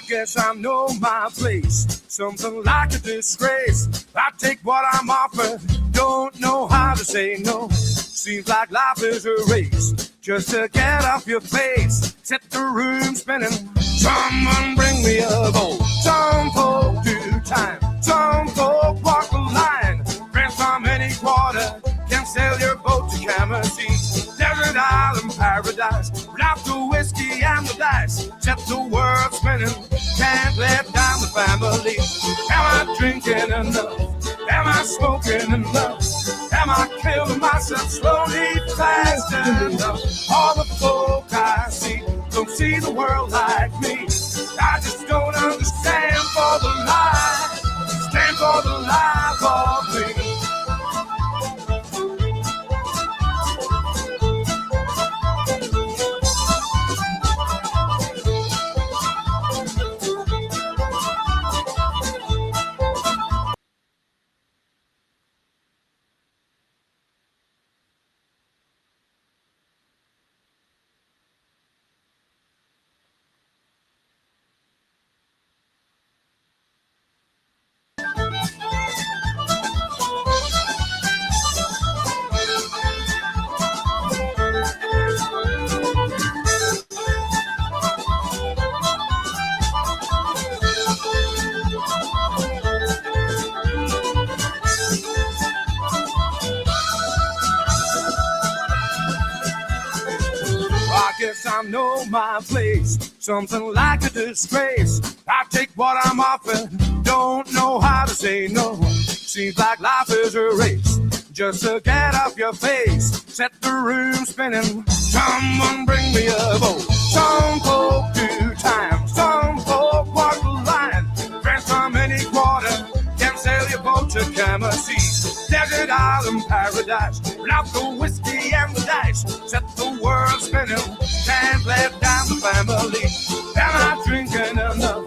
Guess I know my place, something like a disgrace. I take what I'm offered, don't know how to say no. Seems like life is a race, just to get off your face. Set the room spinning, someone bring me a bowl. Some folk do time, some folk walk the line. Friends from any quarter can sail your boat to Camercy. Desert island paradise, without the whiskey and the dice. Set the world spinning, can't let down the family. Am I drinking enough? Am I smoking enough? Am I killing myself slowly, fast enough? All the folk I see don't see the world like me. I just don't understand for the life, stand for the life of me. I know my place. Something like a disgrace. I take what I'm offered, don't know how to say no. Seems like life is a race, just to get off your face. Set the room spinning, someone bring me a boat. Some folk do time, some folk walk the line. Friends from any quarter can sail your boat to Cammerseas. Desert island paradise, without the whiskey and the dice. Set the world spinning, can't let down the family. Am I drinking enough?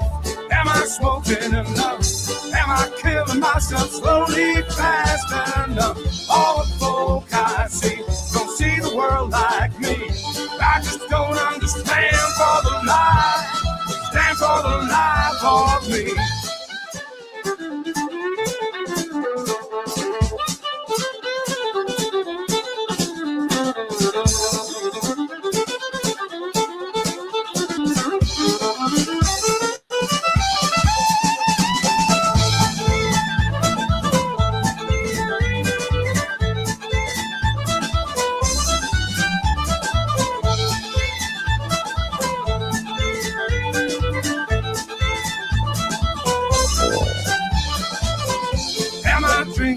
Am I smoking enough? Am I killing myself slowly, fast enough? All the folk I see don't see the world like me. I just don't understand for the life, stand for the life of me.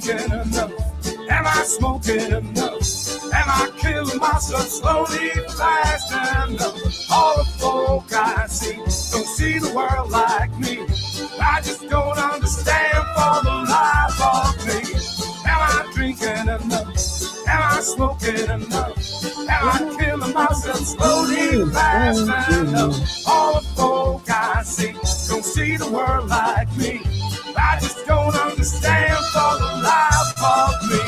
Enough? Am I smoking enough? Am I killing myself slowly, fast enough? All the folk I see don't see the world like me. I just don't understand for the life of me. Am I drinking enough? Am I smoking enough? Am I killing myself slowly, fast enough? All the folk I see don't see the world like me. I just don't understand for the life of me.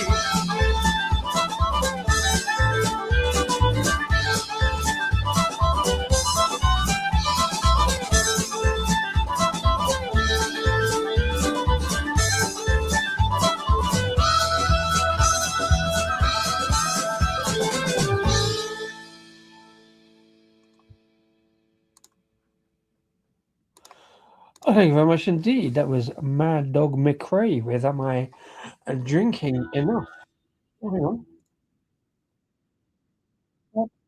Thank you very much indeed. That was Mad Dog McRae with Am I Drinking Enough? Oh, hang on.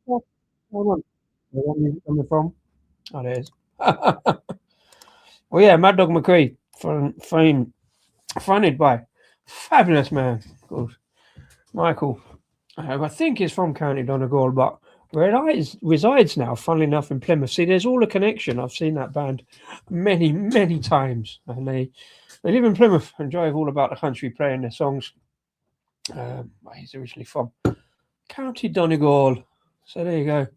Hold on. Where is it coming from? Oh, there it is. Well, yeah, Mad Dog McRae, funded by fabulous man called Michael. I think he's from County Donegal, but where it resides now, funnily enough, in Plymouth. See, there's all a connection. I've seen that band many, many times, and they live in Plymouth and drive all about the country playing their songs. He's originally from County Donegal, so there you go.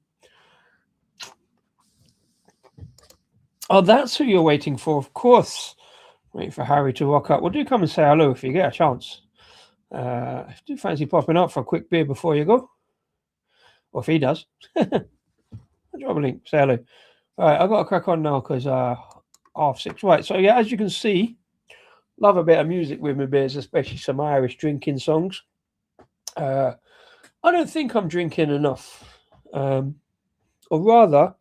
Oh, that's who you're waiting for, of course. Waiting for Harry to rock up. Well, do come and say hello if you get a chance. If you do fancy popping up for a quick beer before you go, or if he does, drop a link, say hello. All right, I've got to crack on now because 6:30. Right, so yeah, as you can see, love a bit of music with my beers, especially some Irish drinking songs. I don't think I'm drinking enough, or rather,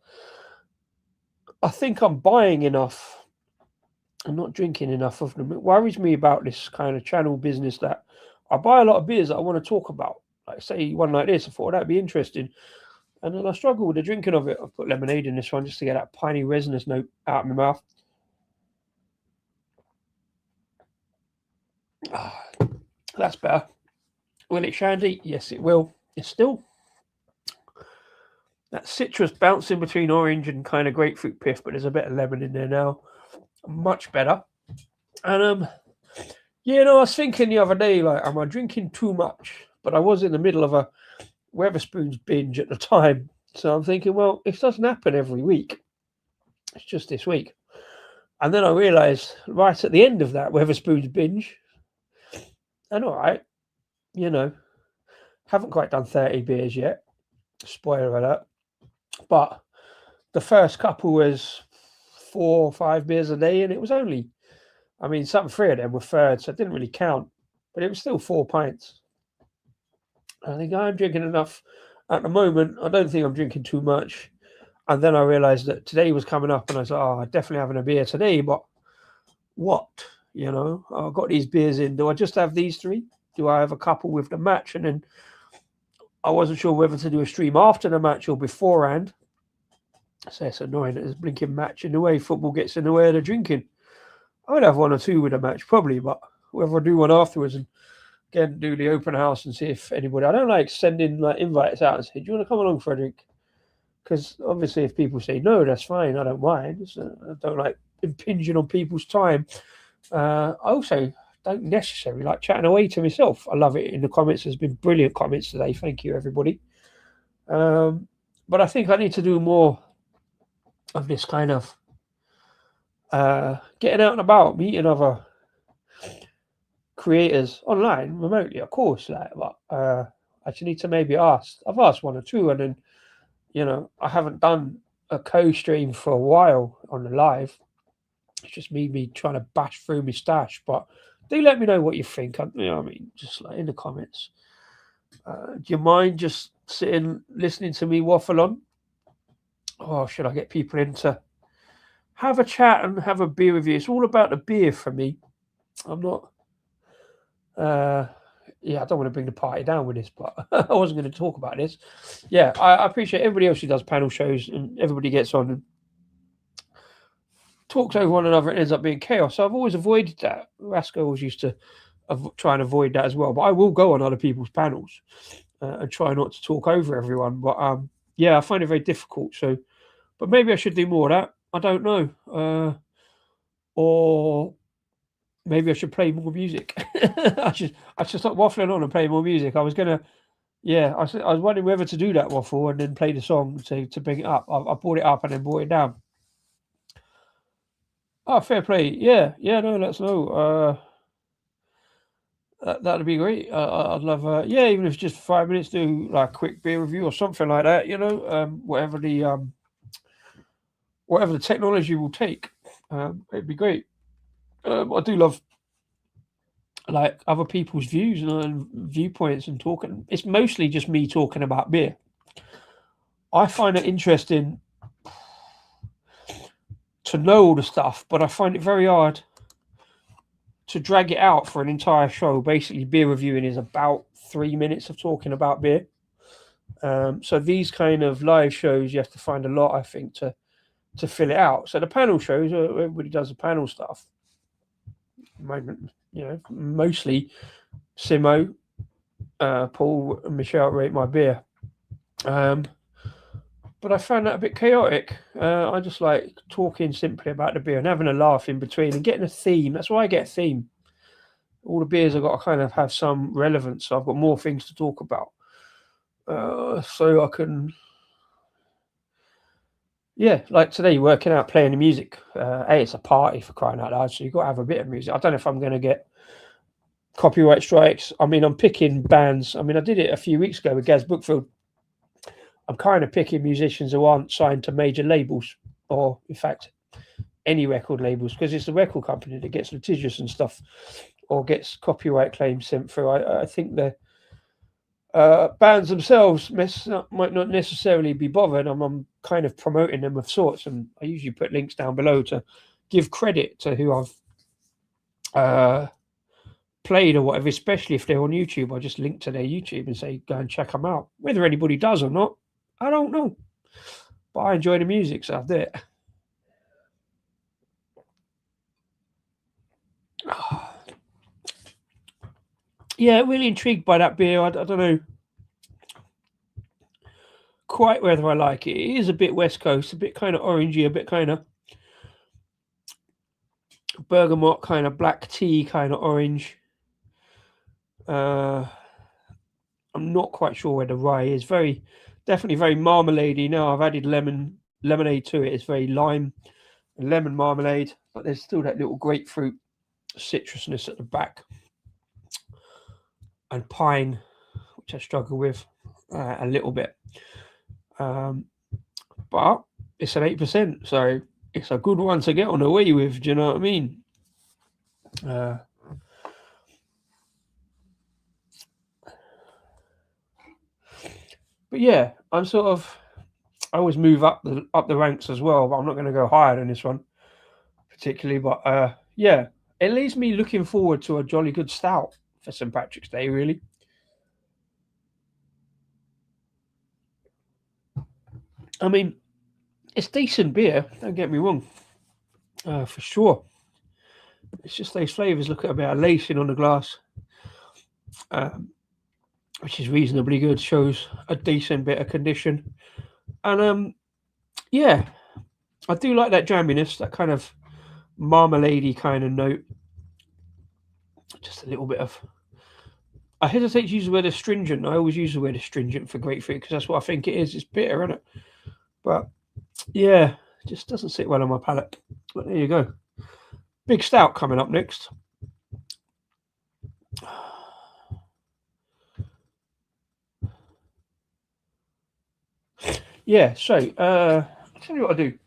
I think I'm buying enough. I'm not drinking enough of them. It worries me about this kind of channel business that I buy a lot of beers that I want to talk about. Like, say, one like this, I thought that'd be interesting. And then I struggle with the drinking of it. I've put lemonade in this one just to get that piney resinous note out of my mouth. That's better. Will it shandy? Yes, it will. It's still that citrus bouncing between orange and kind of grapefruit pith, but there's a bit of lemon in there now. Much better. And I was thinking the other day, like, am I drinking too much? But I was in the middle of a Wetherspoons binge at the time, so I'm thinking, well, it doesn't happen every week. It's just this week. And then I realised right at the end of that Wetherspoons binge, and all right, haven't quite done 30 beers yet. Spoiler alert. But the first couple was 4 or 5 beers a day, and it was only, some 3 of them were thirds, so it didn't really count, but it was still 4 pints. I think I'm drinking enough at the moment. I don't think I'm drinking too much. And then I realised that today was coming up, and I said, I'm definitely having a beer today, but what? I've got these beers in. Do I just have these 3? Do I have a couple with the match? And then I wasn't sure whether to do a stream after the match or beforehand. So it's annoying that there's a blinking match in the way. Football gets in the way of the drinking. I would have one or two with a match, probably, but whether I do one afterwards and again do the open house and see if anybody. I don't like sending like invites out and say, "Do you want to come along for a drink?" Because obviously, if people say no, that's fine. I don't mind. I don't like impinging on people's time. I also don't necessarily like chatting away to myself. I love it in the comments. There's been brilliant comments today. Thank you, everybody. But I think I need to do more of this kind of getting out and about, meeting other creators online, remotely, of course. But I just need to maybe ask. I've asked one or two, and then I haven't done a co-stream for a while on the live. It's just me trying to bash through my stash. But do let me know what you think. Just like in the comments. Do you mind just sitting, listening to me waffle on? Or should I get people in to have a chat and have a beer with you? It's all about the beer for me. I'm not... I don't want to bring the party down with this, but I wasn't going to talk about this. Yeah, I appreciate everybody else who does panel shows and everybody gets on and talks over one another. It ends up being chaos. So I've always avoided that. Rasko always used to try and avoid that as well. But I will go on other people's panels and try not to talk over everyone. But I find it very difficult. So, but maybe I should do more of that. I don't know. Or maybe I should play more music. I should stop waffling on and play more music. I was gonna, I was wondering whether to do that waffle and then play the song to bring it up. I brought it up and then brought it down. Oh, fair play. Yeah, no, let's know. That'd be great. I'd love, even if it's just 5 minutes, do like a quick beer review or something like that. Whatever the technology will take, it'd be great. I do love like other people's views and viewpoints and talking. It's mostly just me talking about beer. I find it interesting to know all the stuff, but I find it very hard to drag it out for an entire show. Basically, beer reviewing is about 3 minutes of talking about beer. So these kind of live shows, you have to find a lot, I think, to fill it out. So the panel shows, everybody does the panel stuff. Mostly Simo, Paul, and Michelle rate my beer. But I found that a bit chaotic. I just like talking simply about the beer and having a laugh in between and getting a theme. That's why I get a theme. All the beers I've got to kind of have some relevance. So I've got more things to talk about. So I can... like today, working out, playing the music. It's a party, for crying out loud, so you've got to have a bit of music. I don't know if I'm going to get copyright strikes. I mean, I'm picking bands. I mean, I did it a few weeks ago with Gaz Brookfield. I'm kind of picking musicians who aren't signed to major labels, or in fact, any record labels, because it's the record company that gets litigious and stuff, or gets copyright claims sent through. I think the bands themselves might not necessarily be bothered. I'm kind of promoting them of sorts, and I usually put links down below to give credit to who I've played or whatever, especially if they're on YouTube. I just link to their YouTube and say, go and check them out. Whether anybody does or not, I don't know. But I enjoy the music, so I do it. Really intrigued by that beer. I don't know quite whether I like it. It is a bit West Coast, a bit kind of orangey, a bit kind of bergamot, kind of black tea, kind of orange. I'm not quite sure where the rye is. Definitely very marmalade-y. Now I've added lemonade to it. It's very lime and lemon marmalade, but there's still that little grapefruit citrusness at the back, and pine, which I struggle with a little bit. But it's an 8%, so it's a good one to get on the way with. Do you know what I mean? But yeah, I'm sort of... I always move up the ranks as well, but I'm not going to go higher than this one particularly. But it leaves me looking forward to a jolly good stout for St. Patrick's Day, really. I mean, it's decent beer. Don't get me wrong, for sure. It's just those flavours. Look at a bit of lacing on the glass, which is reasonably good. Shows a decent bit of condition, and yeah, I do like that jamminess, that kind of marmalade-y kind of note. Just a little bit of. I hesitate to use the word astringent. I always use the word astringent for grapefruit because that's what I think it is. It's bitter, isn't it? But yeah, it just doesn't sit well on my palate. But there you go. Big stout coming up next. Yeah, so I'll tell you what I do.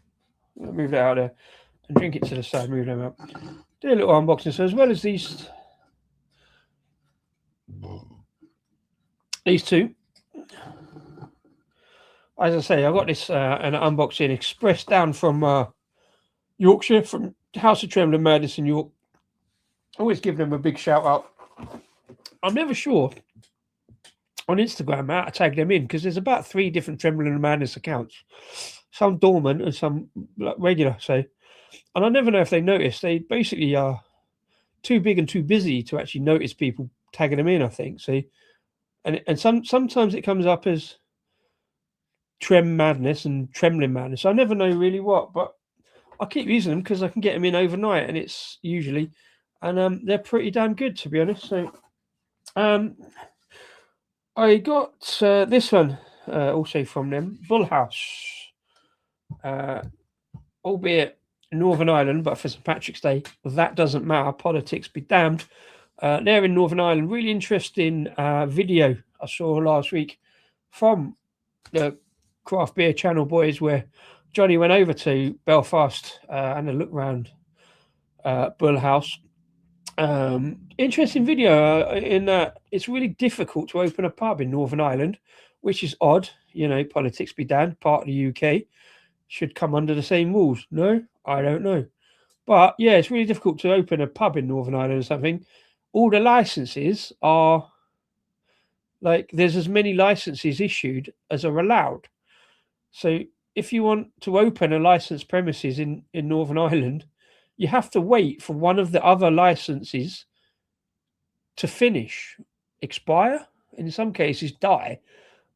I'll move that out there and drink it to the side, move them out. Do a little unboxing. So as well as these two, as I say, I got this an unboxing express down from Yorkshire, from House of Trembling Madness in York. I always give them a big shout out. I'm never sure on Instagram how to tag them in because there's about 3 different Trembling and Madness accounts, some dormant and some regular. So, and I never know if they notice. They basically are too big and too busy to actually notice people tagging them in, I think. So, and sometimes it comes up as Trem Madness and Trembling Madness. I never know really what, but I keep using them because I can get them in overnight, and it's usually, and they're pretty damn good, to be honest. So, I got this one also from them, Bullhouse, albeit Northern Ireland, but for St. Patrick's Day, that doesn't matter. Politics be damned. They're in Northern Ireland. Really interesting video I saw last week from the Craft Beer Channel boys, where Johnny went over to Belfast and a look round Bullhouse. Interesting video in that it's really difficult to open a pub in Northern Ireland, which is odd. You know, politics be damned, part of the UK should come under the same rules. No, I don't know. But yeah, it's really difficult to open a pub in Northern Ireland or something. All the licenses are like, there's as many licenses issued as are allowed. So if you want to open a licensed premises in Northern Ireland, you have to wait for one of the other licenses to finish, expire, in some cases die,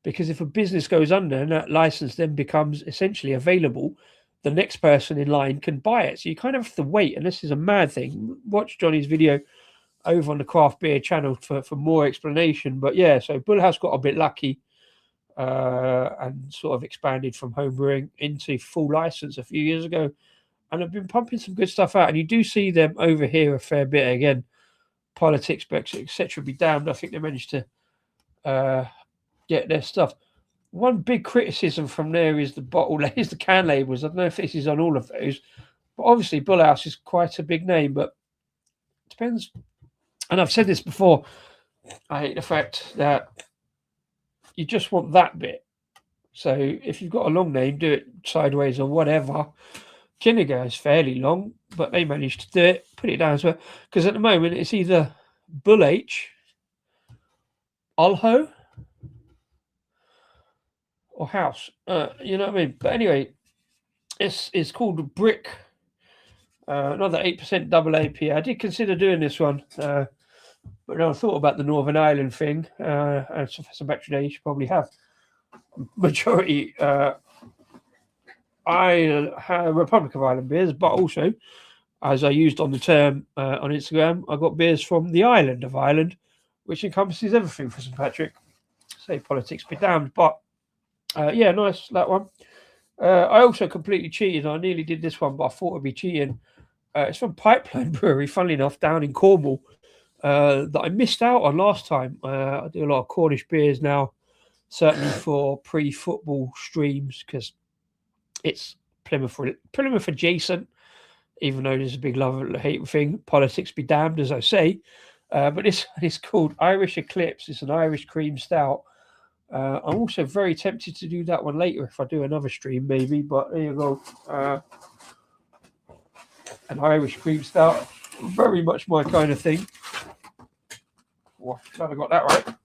because if a business goes under and that license then becomes essentially available, the next person in line can buy it. So you kind of have to wait, and this is a mad thing. Watch Johnny's video over on the Craft Beer Channel for more explanation. But yeah, so Bullhouse got a bit lucky and sort of expanded from home brewing into full license a few years ago, and I've been pumping some good stuff out. And you do see them over here a fair bit. Again, politics, Brexit, etc. be damned. I think they managed to get their stuff. One big criticism from there is the the can labels. I don't know if this is on all of those, but obviously Bullhouse is quite a big name, but it depends. And I've said this before, I hate the fact that you just want that bit. So if you've got a long name, do it sideways or whatever. Kinnegar is fairly long, but they managed to do it, put it down as well. Because at the moment it's either Bull H, Ulho, or House. You know what I mean? But anyway, it's called Brick. Another 8% double APA. I did consider doing this one, but then I thought about the Northern Ireland thing. And so for some battery day, you should probably have majority. I have Republic of Ireland beers, but also, as I used on the term on Instagram, I got beers from the island of Ireland, which encompasses everything for St. Patrick. Say politics be damned, but yeah, nice that one. I also completely cheated. I nearly did this one, but I thought I'd be cheating. It's from Pipeline Brewery, funnily enough, down in Cornwall, that I missed out on last time. I do a lot of Cornish beers now, certainly for pre-football streams, because it's Plymouth adjacent, even though there's a big love and hate thing. Politics be damned, as I say. But it's called Irish Eclipse. It's an Irish cream stout. I'm also very tempted to do that one later if I do another stream, maybe. But there you go. An Irish cream stout, very much my kind of thing. Oh, glad I got that right.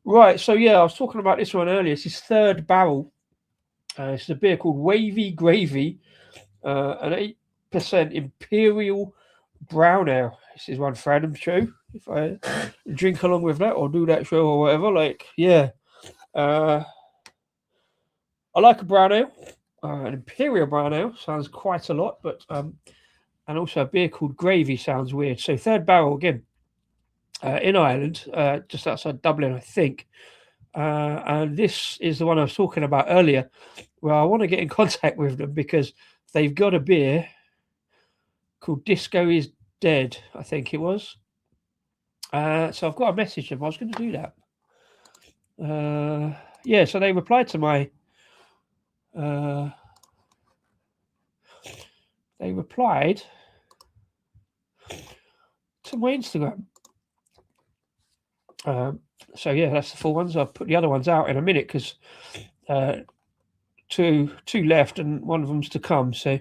Right, so yeah, I was talking about this one earlier. It's his third barrel It's a beer called Wavy Gravy, an 8% Imperial Brown Ale. This is one for Adam's show. If I drink along with that or do that show or whatever, like, yeah. I like a brown ale. An Imperial Brown Ale sounds quite a lot, but and also a beer called Gravy sounds weird. So third barrel again in Ireland, just outside Dublin, I think. And this is the one I was talking about earlier, where I want to get in contact with them because they've got a beer called Disco is Dead, I think it was. So I've got a message them. I was going to do that. Yeah, so they replied to my to my Instagram. So yeah, that's the full ones. I'll put the other ones out in a minute because two left and one of them's to come. So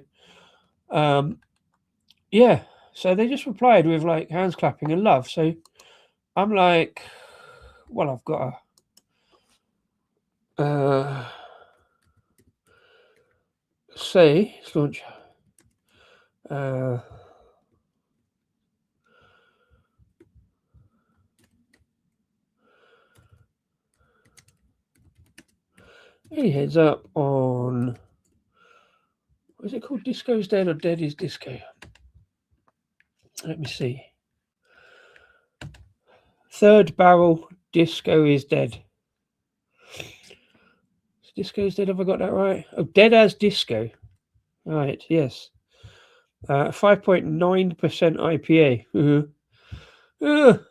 yeah, so they just replied with like hands clapping and love. So I'm like, well, I've got a say launch. Any heads up on what is it called? Disco's Dead or Dead is Disco? Let me see. Third barrel, Disco is Dead. Disco is Dead, have I got that right? Oh, Dead as Disco. Right, yes. 5.9% IPA.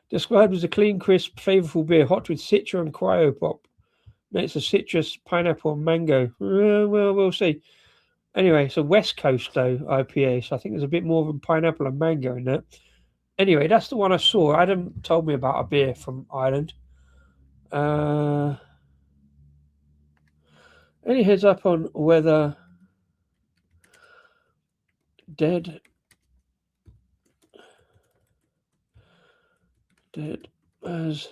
Described as a clean, crisp, flavorful beer, hot with citra and cryo pop. Notes of citrus, pineapple, and mango. Well, we'll see. Anyway, it's a West Coast, though, IPA, so I think there's a bit more than pineapple and mango in that. Anyway, that's the one I saw. Adam told me about a beer from Ireland. Any heads up on whether Dead as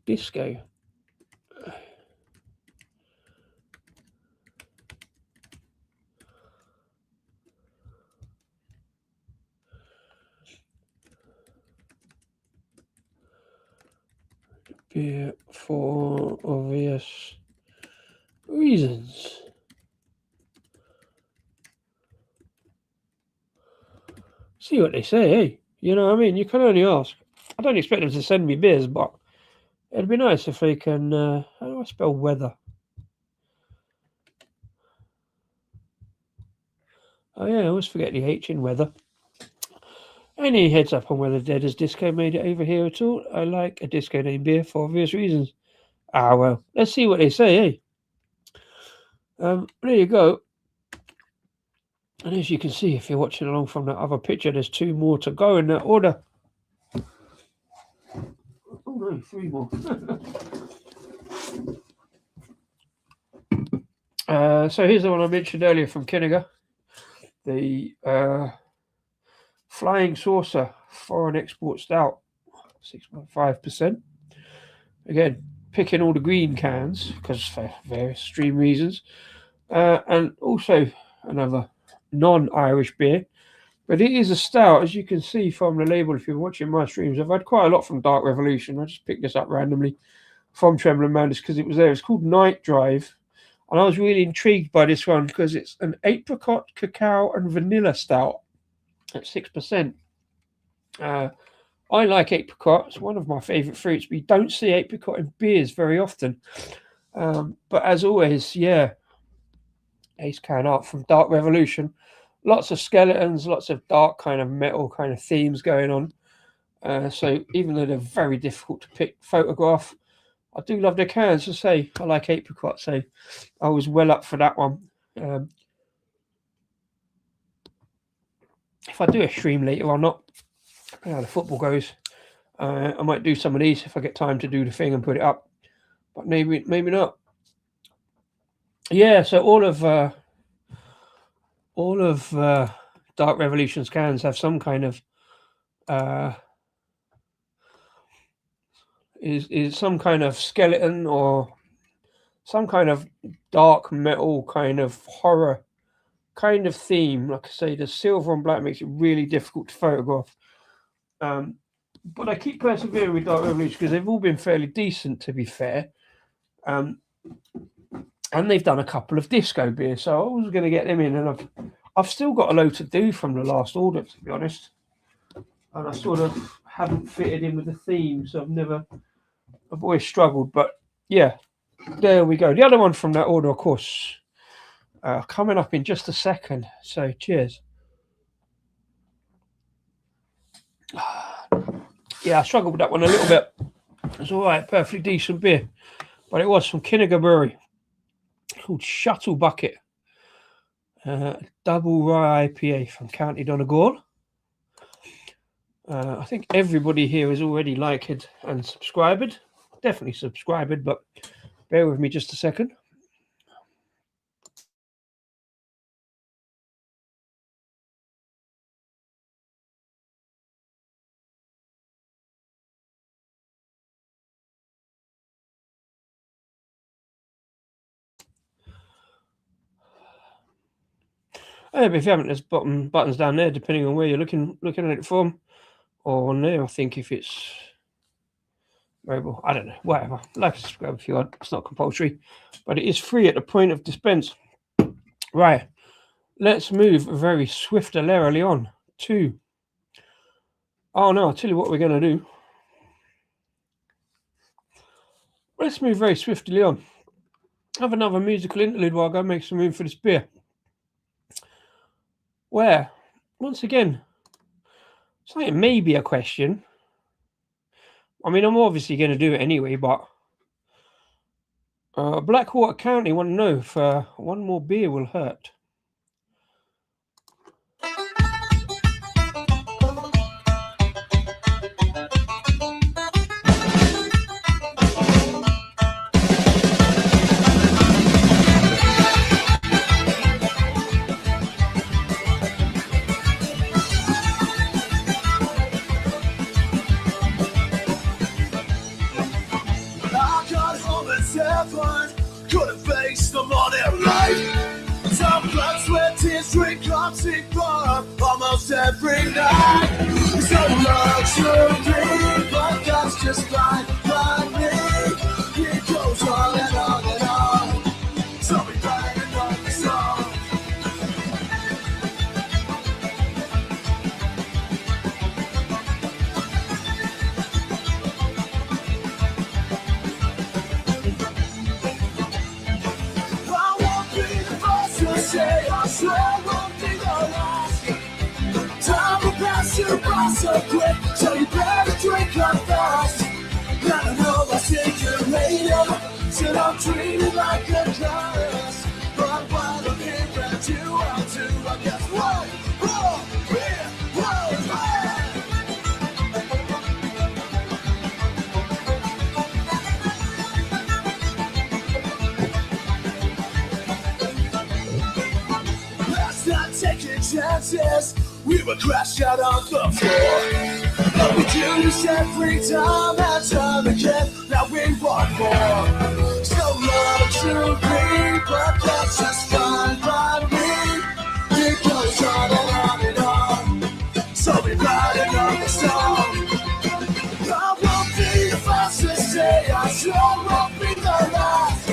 Disco? Beer for obvious reasons. See what they say, eh? You know what I mean? You can only ask. I don't expect them to send me beers, but it'd be nice if they can. How do I spell weather? Oh, yeah, I always forget the H in weather. Any heads up on whether Dead as Disco made it over here at all? I like a disco named beer for obvious reasons. Ah, well, let's see what they say, eh? There you go. And as you can see, if you're watching along from that other picture, there's 2 more to go in that order. Oh no, 3 more. So here's the one I mentioned earlier from Kinnegar. The Flying Saucer Foreign Export Stout, 6.5%. Again, picking all the green cans because for various stream reasons. And also another non-Irish beer. But it is a stout, as you can see from the label if you're watching my streams. I've had quite a lot from Dark Revolution. I just picked this up randomly from Trembling Madness because it was there. It's called Night Drive. And I was really intrigued by this one because it's an apricot, cacao, and vanilla stout at 6%. I like apricot. It's one of my favourite fruits, but you don't see apricot in beers very often. But as always, yeah, ace can art from Dark Revolution. Lots of skeletons, lots of dark kind of metal kind of themes going on. So even though they're very difficult to photograph, I do love their cans. I say I like apricot, so I was well up for that one. If I do a stream later or not, how the football goes, I might do some of these if I get time to do the thing and put it up. But maybe not. Yeah, so all of Dark Revolution's cans have some kind of is some kind of skeleton or some kind of dark metal, kind of horror kind of theme. Like I say, the silver and black makes it really difficult to photograph. But I keep persevering with Dark Revolution because they've all been fairly decent, to be fair. And they've done a couple of disco beers, so I was going to get them in, and I've still got a load to do from the last order, to be honest. And I sort of haven't fitted in with the theme, so I've always struggled. But yeah, there we go. The other one from that order, of course, coming up in just a second. So cheers. Yeah, I struggled with that one a little bit. It's all right, perfectly decent beer, but it was from Kinnegar Brewery, called Shuttle Bucket, double rye IPA from County Donegal. I think everybody here is already liked and subscribed. Definitely subscribed, but bear with me just a second. But if you haven't, there's buttons down there, depending on where you're looking at it from, or on there. I think if it's mobile, I don't know, whatever. Like and subscribe if you want. It's not compulsory, but it is free at the point of dispense. Right, let's move very swiftly on to. Oh no! I'll tell you what we're going to do. Let's move very swiftly on. Have another musical interlude while I go make some room for this beer. Where, once again, something may be a question. I mean, I'm obviously going to do it anyway, but Blackwater County want to know if one more beer will hurt. Almost every night. So luxury, but that's just fine by me. It goes on and on and on. So we write another song. I won't be the first to say I swear I won't be the last. Time will pass you by so quick, so you better drink up fast. Gotta know I see you later, so don't treat it like a curse. But while I'm here at you, I'll do, I guess, one more beer, one more. Let's not take chances. We were crashed out on the floor, but we do this every time and time again. Now we want more. So luxury, but that's just fine by me. It goes on and on and on. So we write another song. I won't be the first to say I sure won't be the last.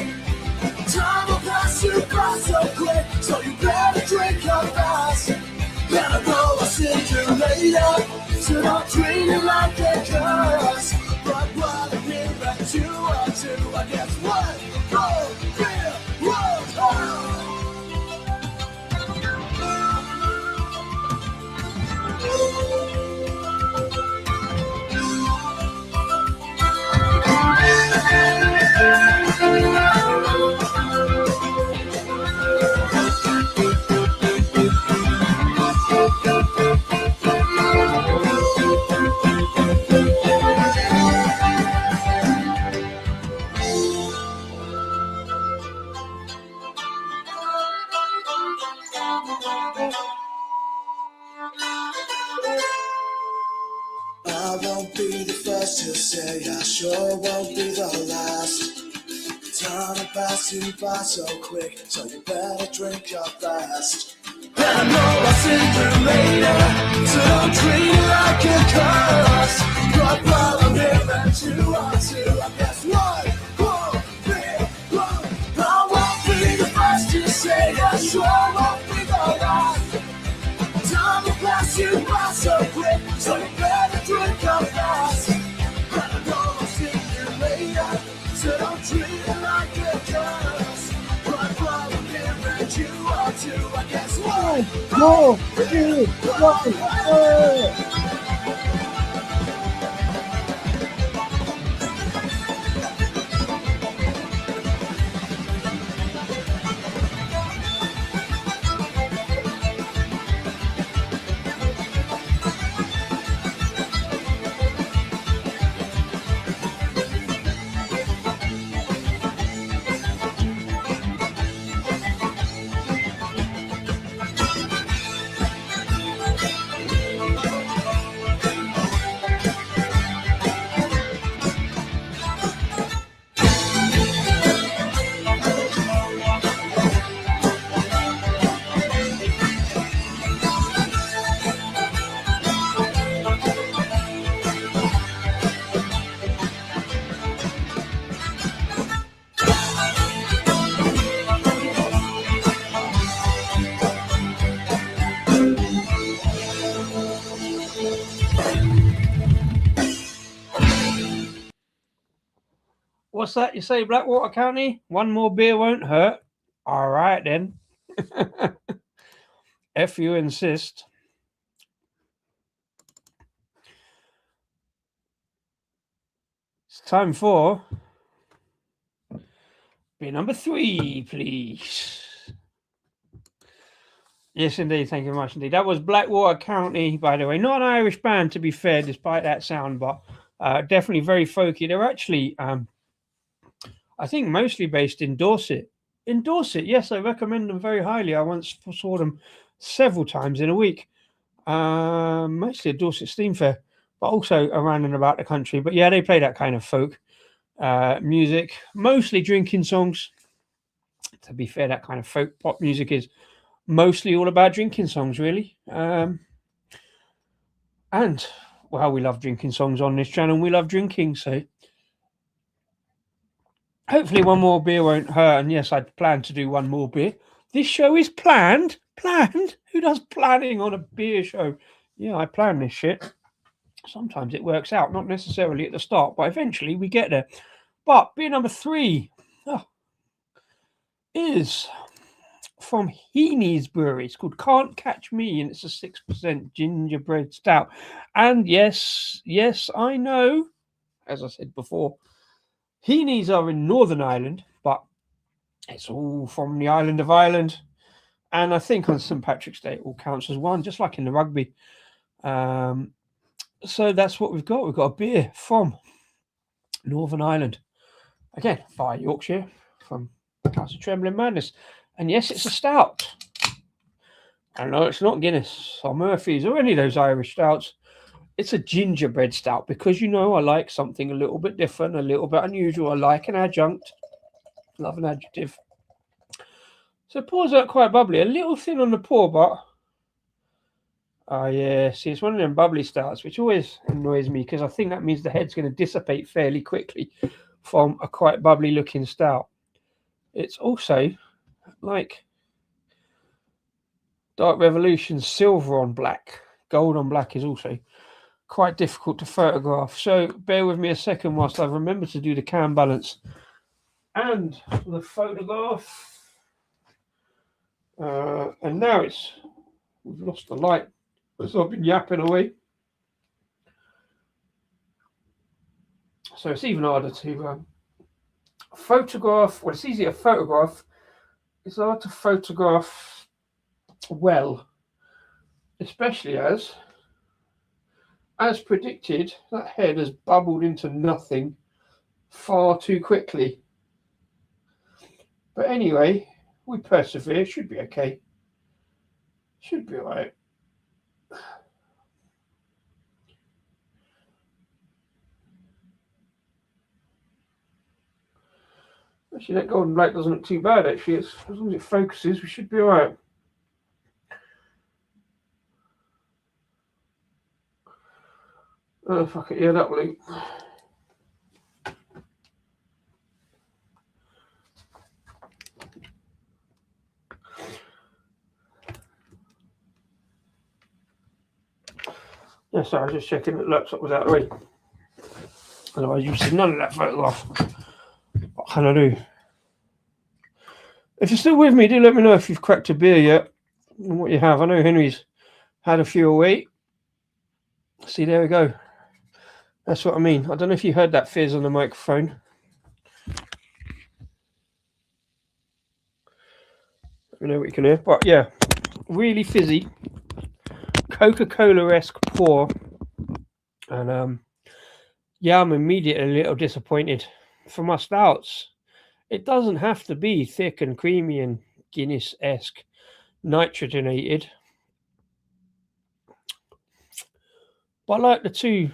Time will pass you by so quick, so you better drink up fast. Gotta go, I'll see you later. So don't treat it like a curse. But while I'm here at you, I'll do, I guess, one more beer, one more. I won't be the first to say I sure won't be the last. Time passes by so quick, so you better drink up fast. And I know I'll see you later, so don't treat it like a curse. But while I'm here and you are too, I guess one more beer, I won't be the first to say I sure won't be the last. Time will pass you by so quick, so you better drink up fast. And I know I'll see you later, so don't treat it like a curse. But while I'm here and you are too, I guess one more beer, What's that you say, Blackwater County? One more beer won't hurt. All right, then. If you insist. It's time for beer number 3, please. Yes, indeed. Thank you very much indeed. That was Blackwater County, by the way. Not an Irish band, to be fair, despite that sound, but definitely very folky. They're actually, I think, mostly based in Dorset. In Dorset, yes, I recommend them very highly. I once saw them several times in a week. Mostly at Dorset Steam Fair, but also around and about the country. But yeah, they play that kind of folk music, mostly drinking songs. To be fair, that kind of folk pop music is mostly all about drinking songs, really. And well, we love drinking songs on this channel. We love drinking, so hopefully one more beer won't hurt. And yes, I plan to do one more beer. This show is planned. Planned? Who does planning on a beer show? Yeah, I plan this shit. Sometimes it works out, not necessarily at the start, but eventually we get there. But beer number 3 is from Heany's Brewery. It's called Can't Catch Me, and it's a 6% gingerbread stout. And yes, I know, as I said before, Heany's are in Northern Ireland, but it's all from the island of Ireland. And I think on St. Patrick's Day, it all counts as one, just like in the rugby. So that's what we've got. We've got a beer from Northern Ireland. Again, via Yorkshire, from House of Trembling Madness. And yes, it's a stout. And no, it's not Guinness or Murphy's or any of those Irish stouts. It's a gingerbread stout because, you know, I like something a little bit different, a little bit unusual. I like an adjunct. Love an adjective. So it pours out quite bubbly. A little thin on the pour, but... Oh, yeah. See, it's one of them bubbly stouts, which always annoys me because I think that means the head's going to dissipate fairly quickly from a quite bubbly looking stout. It's also like Dark Revolution's silver on black. Gold on black is also quite difficult to photograph. So bear with me a second whilst I remember to do the can balance and the photograph. And now we've lost the light. So I've been yapping away. So it's even harder to photograph. Well, it's easy to photograph. It's hard to photograph well, especially as predicted, that head has bubbled into nothing far too quickly. But anyway, we persevere. Should be okay. Should be all right. Actually, that golden black doesn't look too bad, actually. As long as it focuses, we should be alright. Oh, fuck it. Yeah, that will do. Yeah, sorry, I was just checking that the laptop was out of the way. Otherwise, you've seen none of that photograph. What can I do? If you're still with me, do let me know if you've cracked a beer yet and what you have. I know Henry's had a few away. See, there we go. That's what I mean. I don't know if you heard that fizz on the microphone. Let me know what you can hear. But yeah, really fizzy. Coca-Cola-esque pour. And yeah, I'm immediately a little disappointed. For my stouts, it doesn't have to be thick and creamy and Guinness-esque nitrogenated. But like the two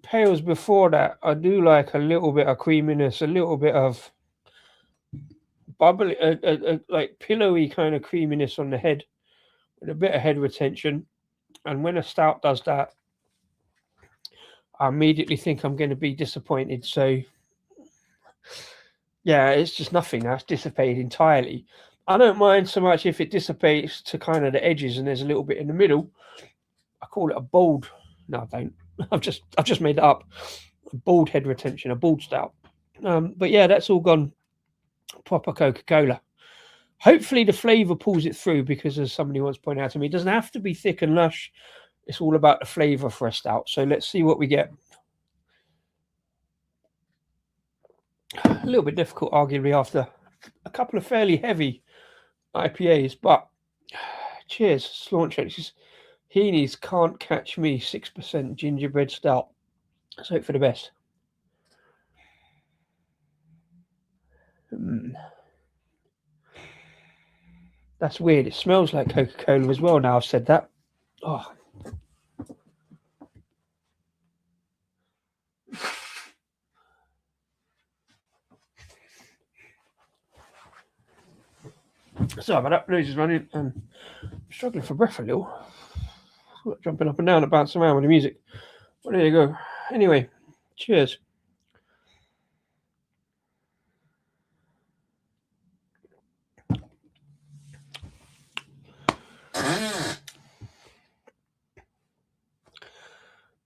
pales before that, I do like a little bit of creaminess, a little bit of bubbly, like pillowy kind of creaminess on the head with a bit of head retention. And when a stout does that, I immediately think I'm going to be disappointed. So yeah, it's just nothing now. It's dissipated entirely. I don't mind so much if it dissipates to kind of the edges and there's a little bit in the middle. I call it a bald. No, I don't. I've just made that up. A bald head retention, a bald stout. But yeah, that's all gone proper Coca-Cola. Hopefully the flavour pulls it through, because as somebody once pointed out to me, it doesn't have to be thick and lush. It's all about the flavour for a stout. So let's see what we get. A little bit difficult, arguably, after a couple of fairly heavy IPAs, but cheers. Launch it. Heany's Can't Catch Me 6% gingerbread stout. Let's hope for the best. That's weird. It smells like Coca-Cola as well now I've said that. Oh. Sorry about that. Nose is running and I'm struggling for breath a little. Jumping up and down and bouncing around with the music. Well, there you go. Anyway, cheers.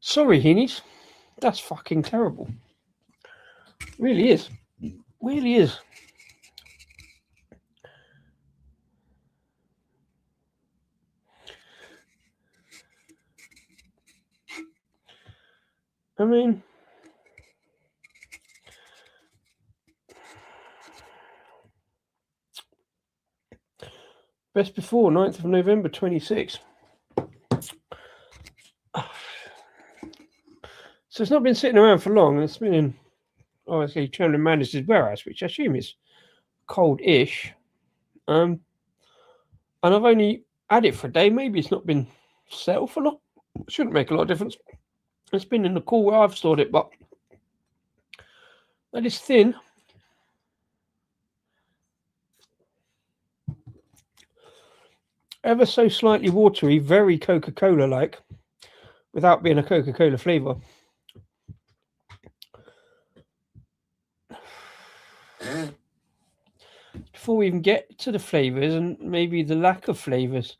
Sorry, Heenies. That's fucking terrible. Really is. Really is. I mean, best before 9th of November 26. So it's not been sitting around for long. It's been in, obviously, Chandler Mandis' warehouse, which I assume is cold-ish. And I've only had it for a day. Maybe it's not been settled for long. It shouldn't make a lot of difference. It's been in the cool where I've stored it, but that is thin. Ever so slightly watery, very Coca-Cola-like, without being a Coca-Cola flavour. Before we even get to the flavours and maybe the lack of flavours,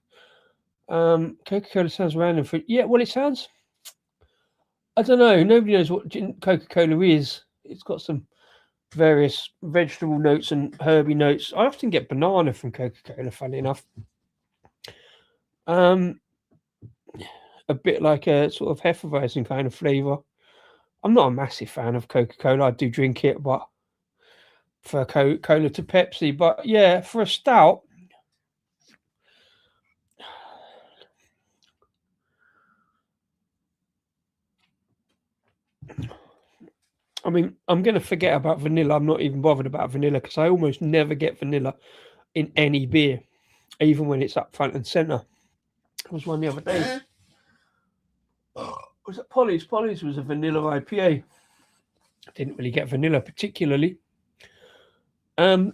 Coca-Cola sounds random for... Yeah, well, it sounds... I don't know. Nobody knows what Coca-Cola is. It's got some various vegetable notes and herby notes. I often get banana from Coca-Cola, funny enough. A bit like a sort of Hefeweizen kind of flavour. I'm not a massive fan of Coca-Cola. I do drink it, but for Coca-Cola to Pepsi. But yeah, for a stout, I mean, I'm going to forget about vanilla. I'm not even bothered about vanilla because I almost never get vanilla in any beer, even when it's up front and centre. There was one the other day. Was it Polly's? Polly's was a vanilla IPA. I didn't really get vanilla particularly. No,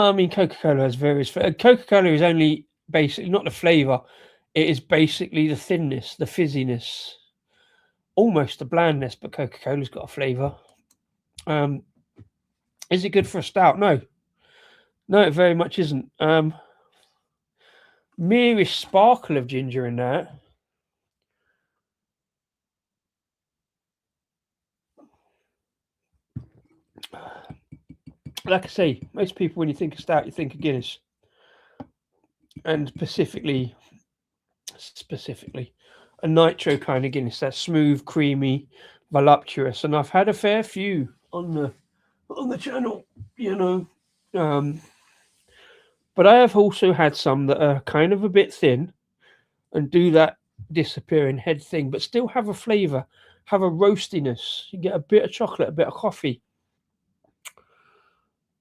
I mean Coca-Cola has various. Coca-Cola is only basically not the flavour; it is basically the thinness, the fizziness, almost the blandness. But Coca-Cola's got a flavour. Is it good for a stout? No, it very much isn't. Merest sparkle of ginger in that. Like I say, most people when you think of stout, you think of Guinness, and specifically a nitro kind of Guinness. That's smooth, creamy, voluptuous, and I've had a fair few on the channel, you know. But I have also had some that are kind of a bit thin and do that disappearing head thing, but still have a flavour, have a roastiness. You get a bit of chocolate, a bit of coffee.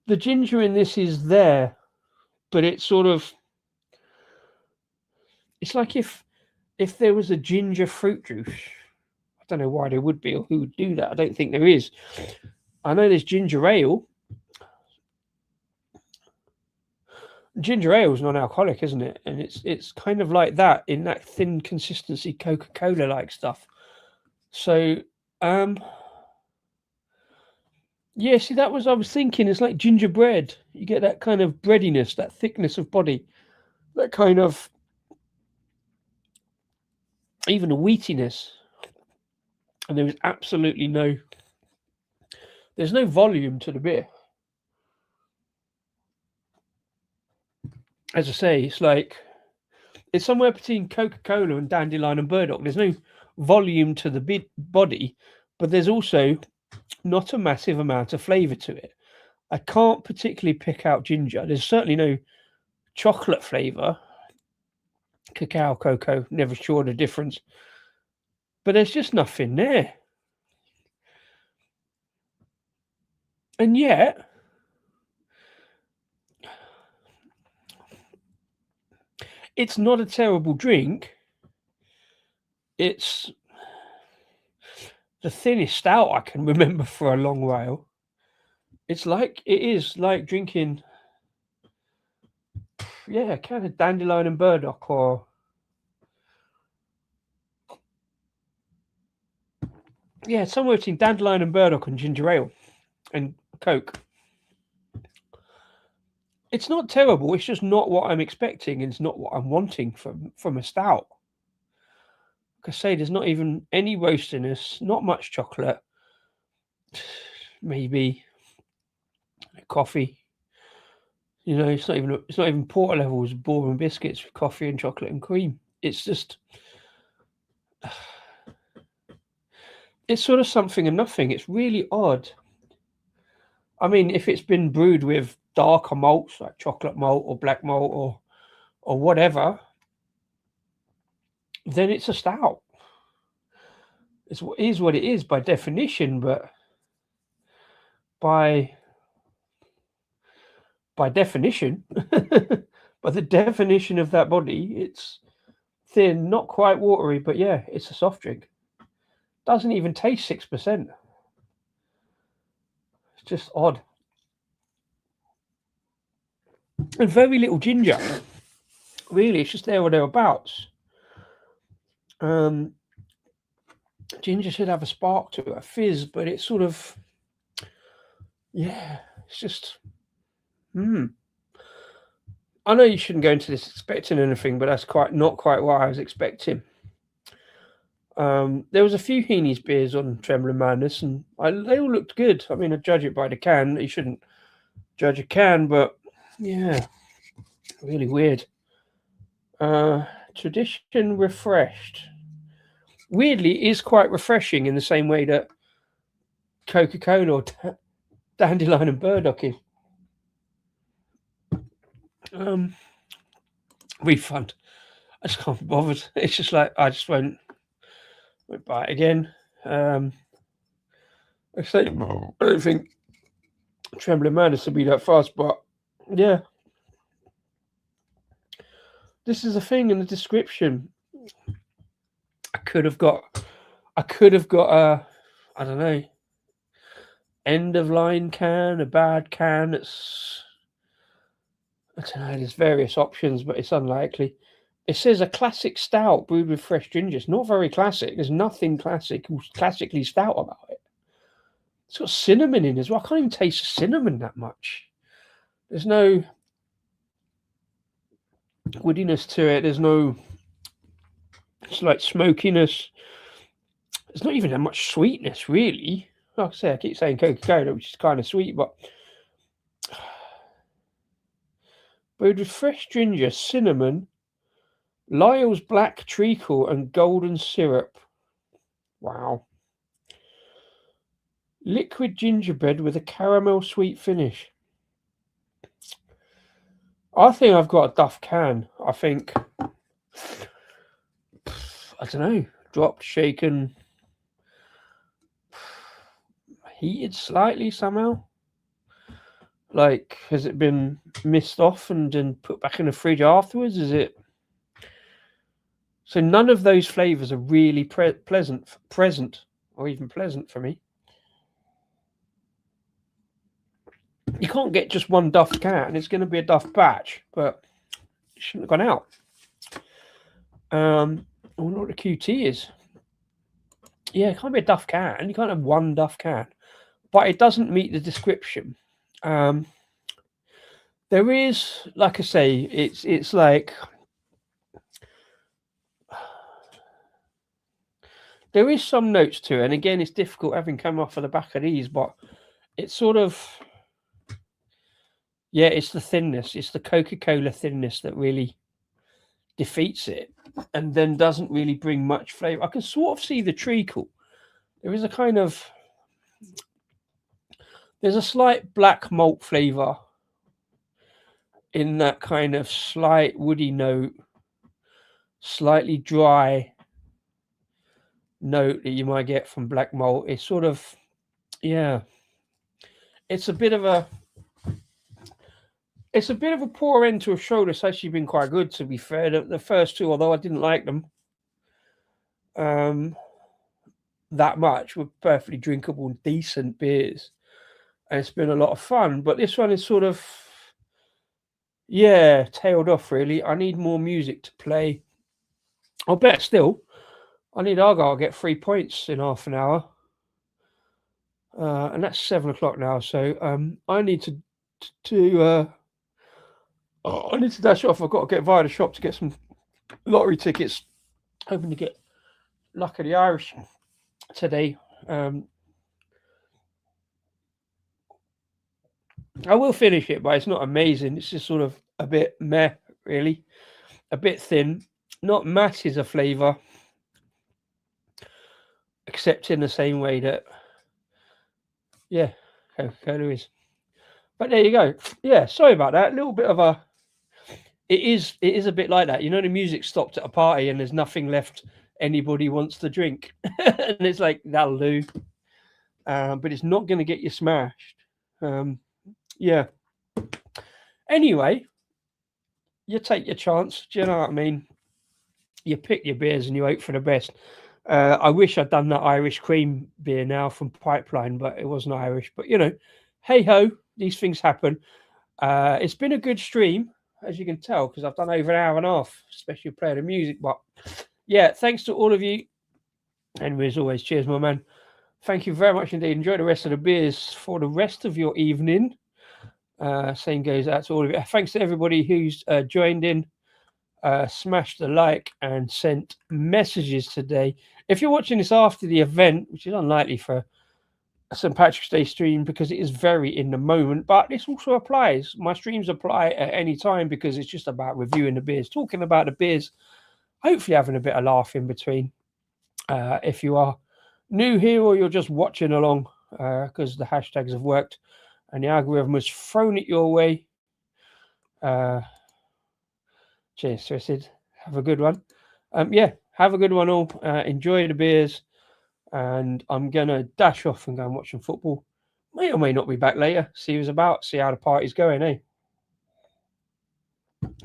The ginger in this is there, but it's sort of, it's like if there was a ginger fruit juice. I don't know why there would be or who would do that. I don't think there is. I know there's ginger ale. Ginger ale is non-alcoholic, isn't it? And it's kind of like that in that thin consistency, Coca-Cola like stuff. So, yeah. See, I was thinking. It's like gingerbread. You get that kind of breadiness, that thickness of body, that kind of even a wheatiness. And there is absolutely there's no volume to the beer. As I say, it's somewhere between Coca-Cola and Dandelion and Burdock. There's no volume to the body, but there's also not a massive amount of flavour to it. I can't particularly pick out ginger. There's certainly no chocolate flavour. Cacao, cocoa, never sure the difference. But there's just nothing there. And yet, it's not a terrible drink. It's the thinnest stout I can remember for a long while. It is like drinking, kind of Dandelion and Burdock, or somewhere between Dandelion and Burdock and ginger ale and Coke. It's not terrible. It's just not what I'm expecting. And it's not what I'm wanting from a stout. Like I say, there's not even any roastiness, not much chocolate, maybe coffee. It's not even porter levels, bourbon biscuits with coffee and chocolate and cream. It's just, it's sort of something and nothing. It's really odd. I mean, if it's been brewed with darker malts like chocolate malt or black malt or whatever, then it's a stout. It is what it is by definition, but by definition, by the definition of that body, it's thin, not quite watery, but yeah, it's a soft drink. Doesn't even taste 6%. It's just odd. And very little ginger. Really, it's just there or thereabouts. Ginger should have a spark to it, a fizz, but it's sort of, it's just, I know you shouldn't go into this expecting anything, but that's not quite what I was expecting. There was a few Heany's beers on Trembling Madness, and they all looked good. I mean, I judge it by the can. You shouldn't judge a can, but yeah, really weird. Tradition refreshed. Weirdly, is quite refreshing in the same way that Coca-Cola or Dandelion and Burdock is. Refund. I just can't be bothered. It's just like I just won't buy it again. I don't think Trembling Madness will be that fast, but yeah. This is a thing in the description. I could have got a I don't know, end of line can, a bad can. I don't know. There's various options, but it's unlikely. It says a classic stout brewed with fresh ginger. It's not very classic. There's nothing classically stout about it. It's got cinnamon in as well. I can't even taste the cinnamon that much. There's no woodiness to it. There's no slight smokiness. There's not even that much sweetness, really. Like I say, I keep saying Coca-Cola, which is kind of sweet, but brewed with fresh ginger, cinnamon, Lyle's black treacle, and golden syrup. Wow. Liquid gingerbread with a caramel sweet finish. I think I've got a Duff can. I think, I don't know, dropped, shaken, heated slightly somehow. Like, has it been missed off and then put back in the fridge afterwards? Is it? So none of those flavors are really present or even pleasant for me. You can't get just one Duff can. It's going to be a Duff batch, but it shouldn't have gone out. I wonder what the QT is. Yeah, it can't be a Duff can. You can't have one Duff can. But it doesn't meet the description. There is, like I say, it's like there is some notes to it, and again, it's difficult having come off of the back of these, but it's sort of, yeah, it's the thinness, it's the Coca-Cola thinness that really defeats it, and then doesn't really bring much flavor. I can sort of see the treacle. There is a kind of, there's a slight black malt flavor in that kind of slight woody note, slightly dry note that you might get from black malt. It's sort of, yeah, it's a bit of a poor end to a show that's actually been quite good, to be fair. The first two, although I didn't like them that much, were perfectly drinkable and decent beers, and it's been a lot of fun. But this one is sort of, yeah, tailed off really. I need more music to play. I'll bet still I need Argyle to get 3 points in half an hour. And that's 7 o'clock now. So I need to I need to dash off. I've got to get via the shop to get some lottery tickets. Hoping to get luck of the Irish today. I will finish it, but it's not amazing. It's just sort of a bit meh, really. A bit thin. Not masses of flavour. Except in the same way that, yeah, Coca-Cola is. But there you go. Yeah, sorry about that. A little bit of a, it is a bit like that. You know, the music stopped at a party and there's nothing left anybody wants to drink. And it's like, that'll do. But it's not going to get you smashed. Yeah. Anyway, you take your chance. Do you know what I mean? You pick your beers and you hope for the best. I wish I'd done that Irish cream beer now from Pipeline, but it wasn't Irish. But, you know, hey ho, these things happen. It's been a good stream, as you can tell, because I've done over an hour and a half, especially playing the music. But yeah, thanks to all of you. And as always, cheers, my man. Thank you very much indeed. Enjoy the rest of the beers for the rest of your evening. Same goes out to all of you. Thanks to everybody who's joined in, smashed the like and sent messages today. If you're watching this after the event, which is unlikely for a St. Patrick's Day stream because it is very in the moment, but this also applies. My streams apply at any time because it's just about reviewing the beers, talking about the beers, hopefully having a bit of laugh in between. If you are new here or you're just watching along because the hashtags have worked and the algorithm has thrown it your way. Cheers, Tristan. Have a good one. Yeah, have a good one all. Enjoy the beers. And I'm going to dash off and go and watch some football. May or may not be back later. See who's about. See how the party's going, eh?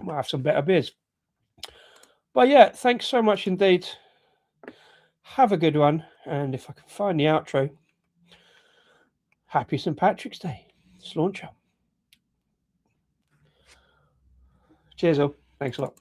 Might have some better beers. But yeah, thanks so much indeed. Have a good one. And if I can find the outro, happy St. Patrick's Day. Slauncher. Cheers, all. Thanks a lot.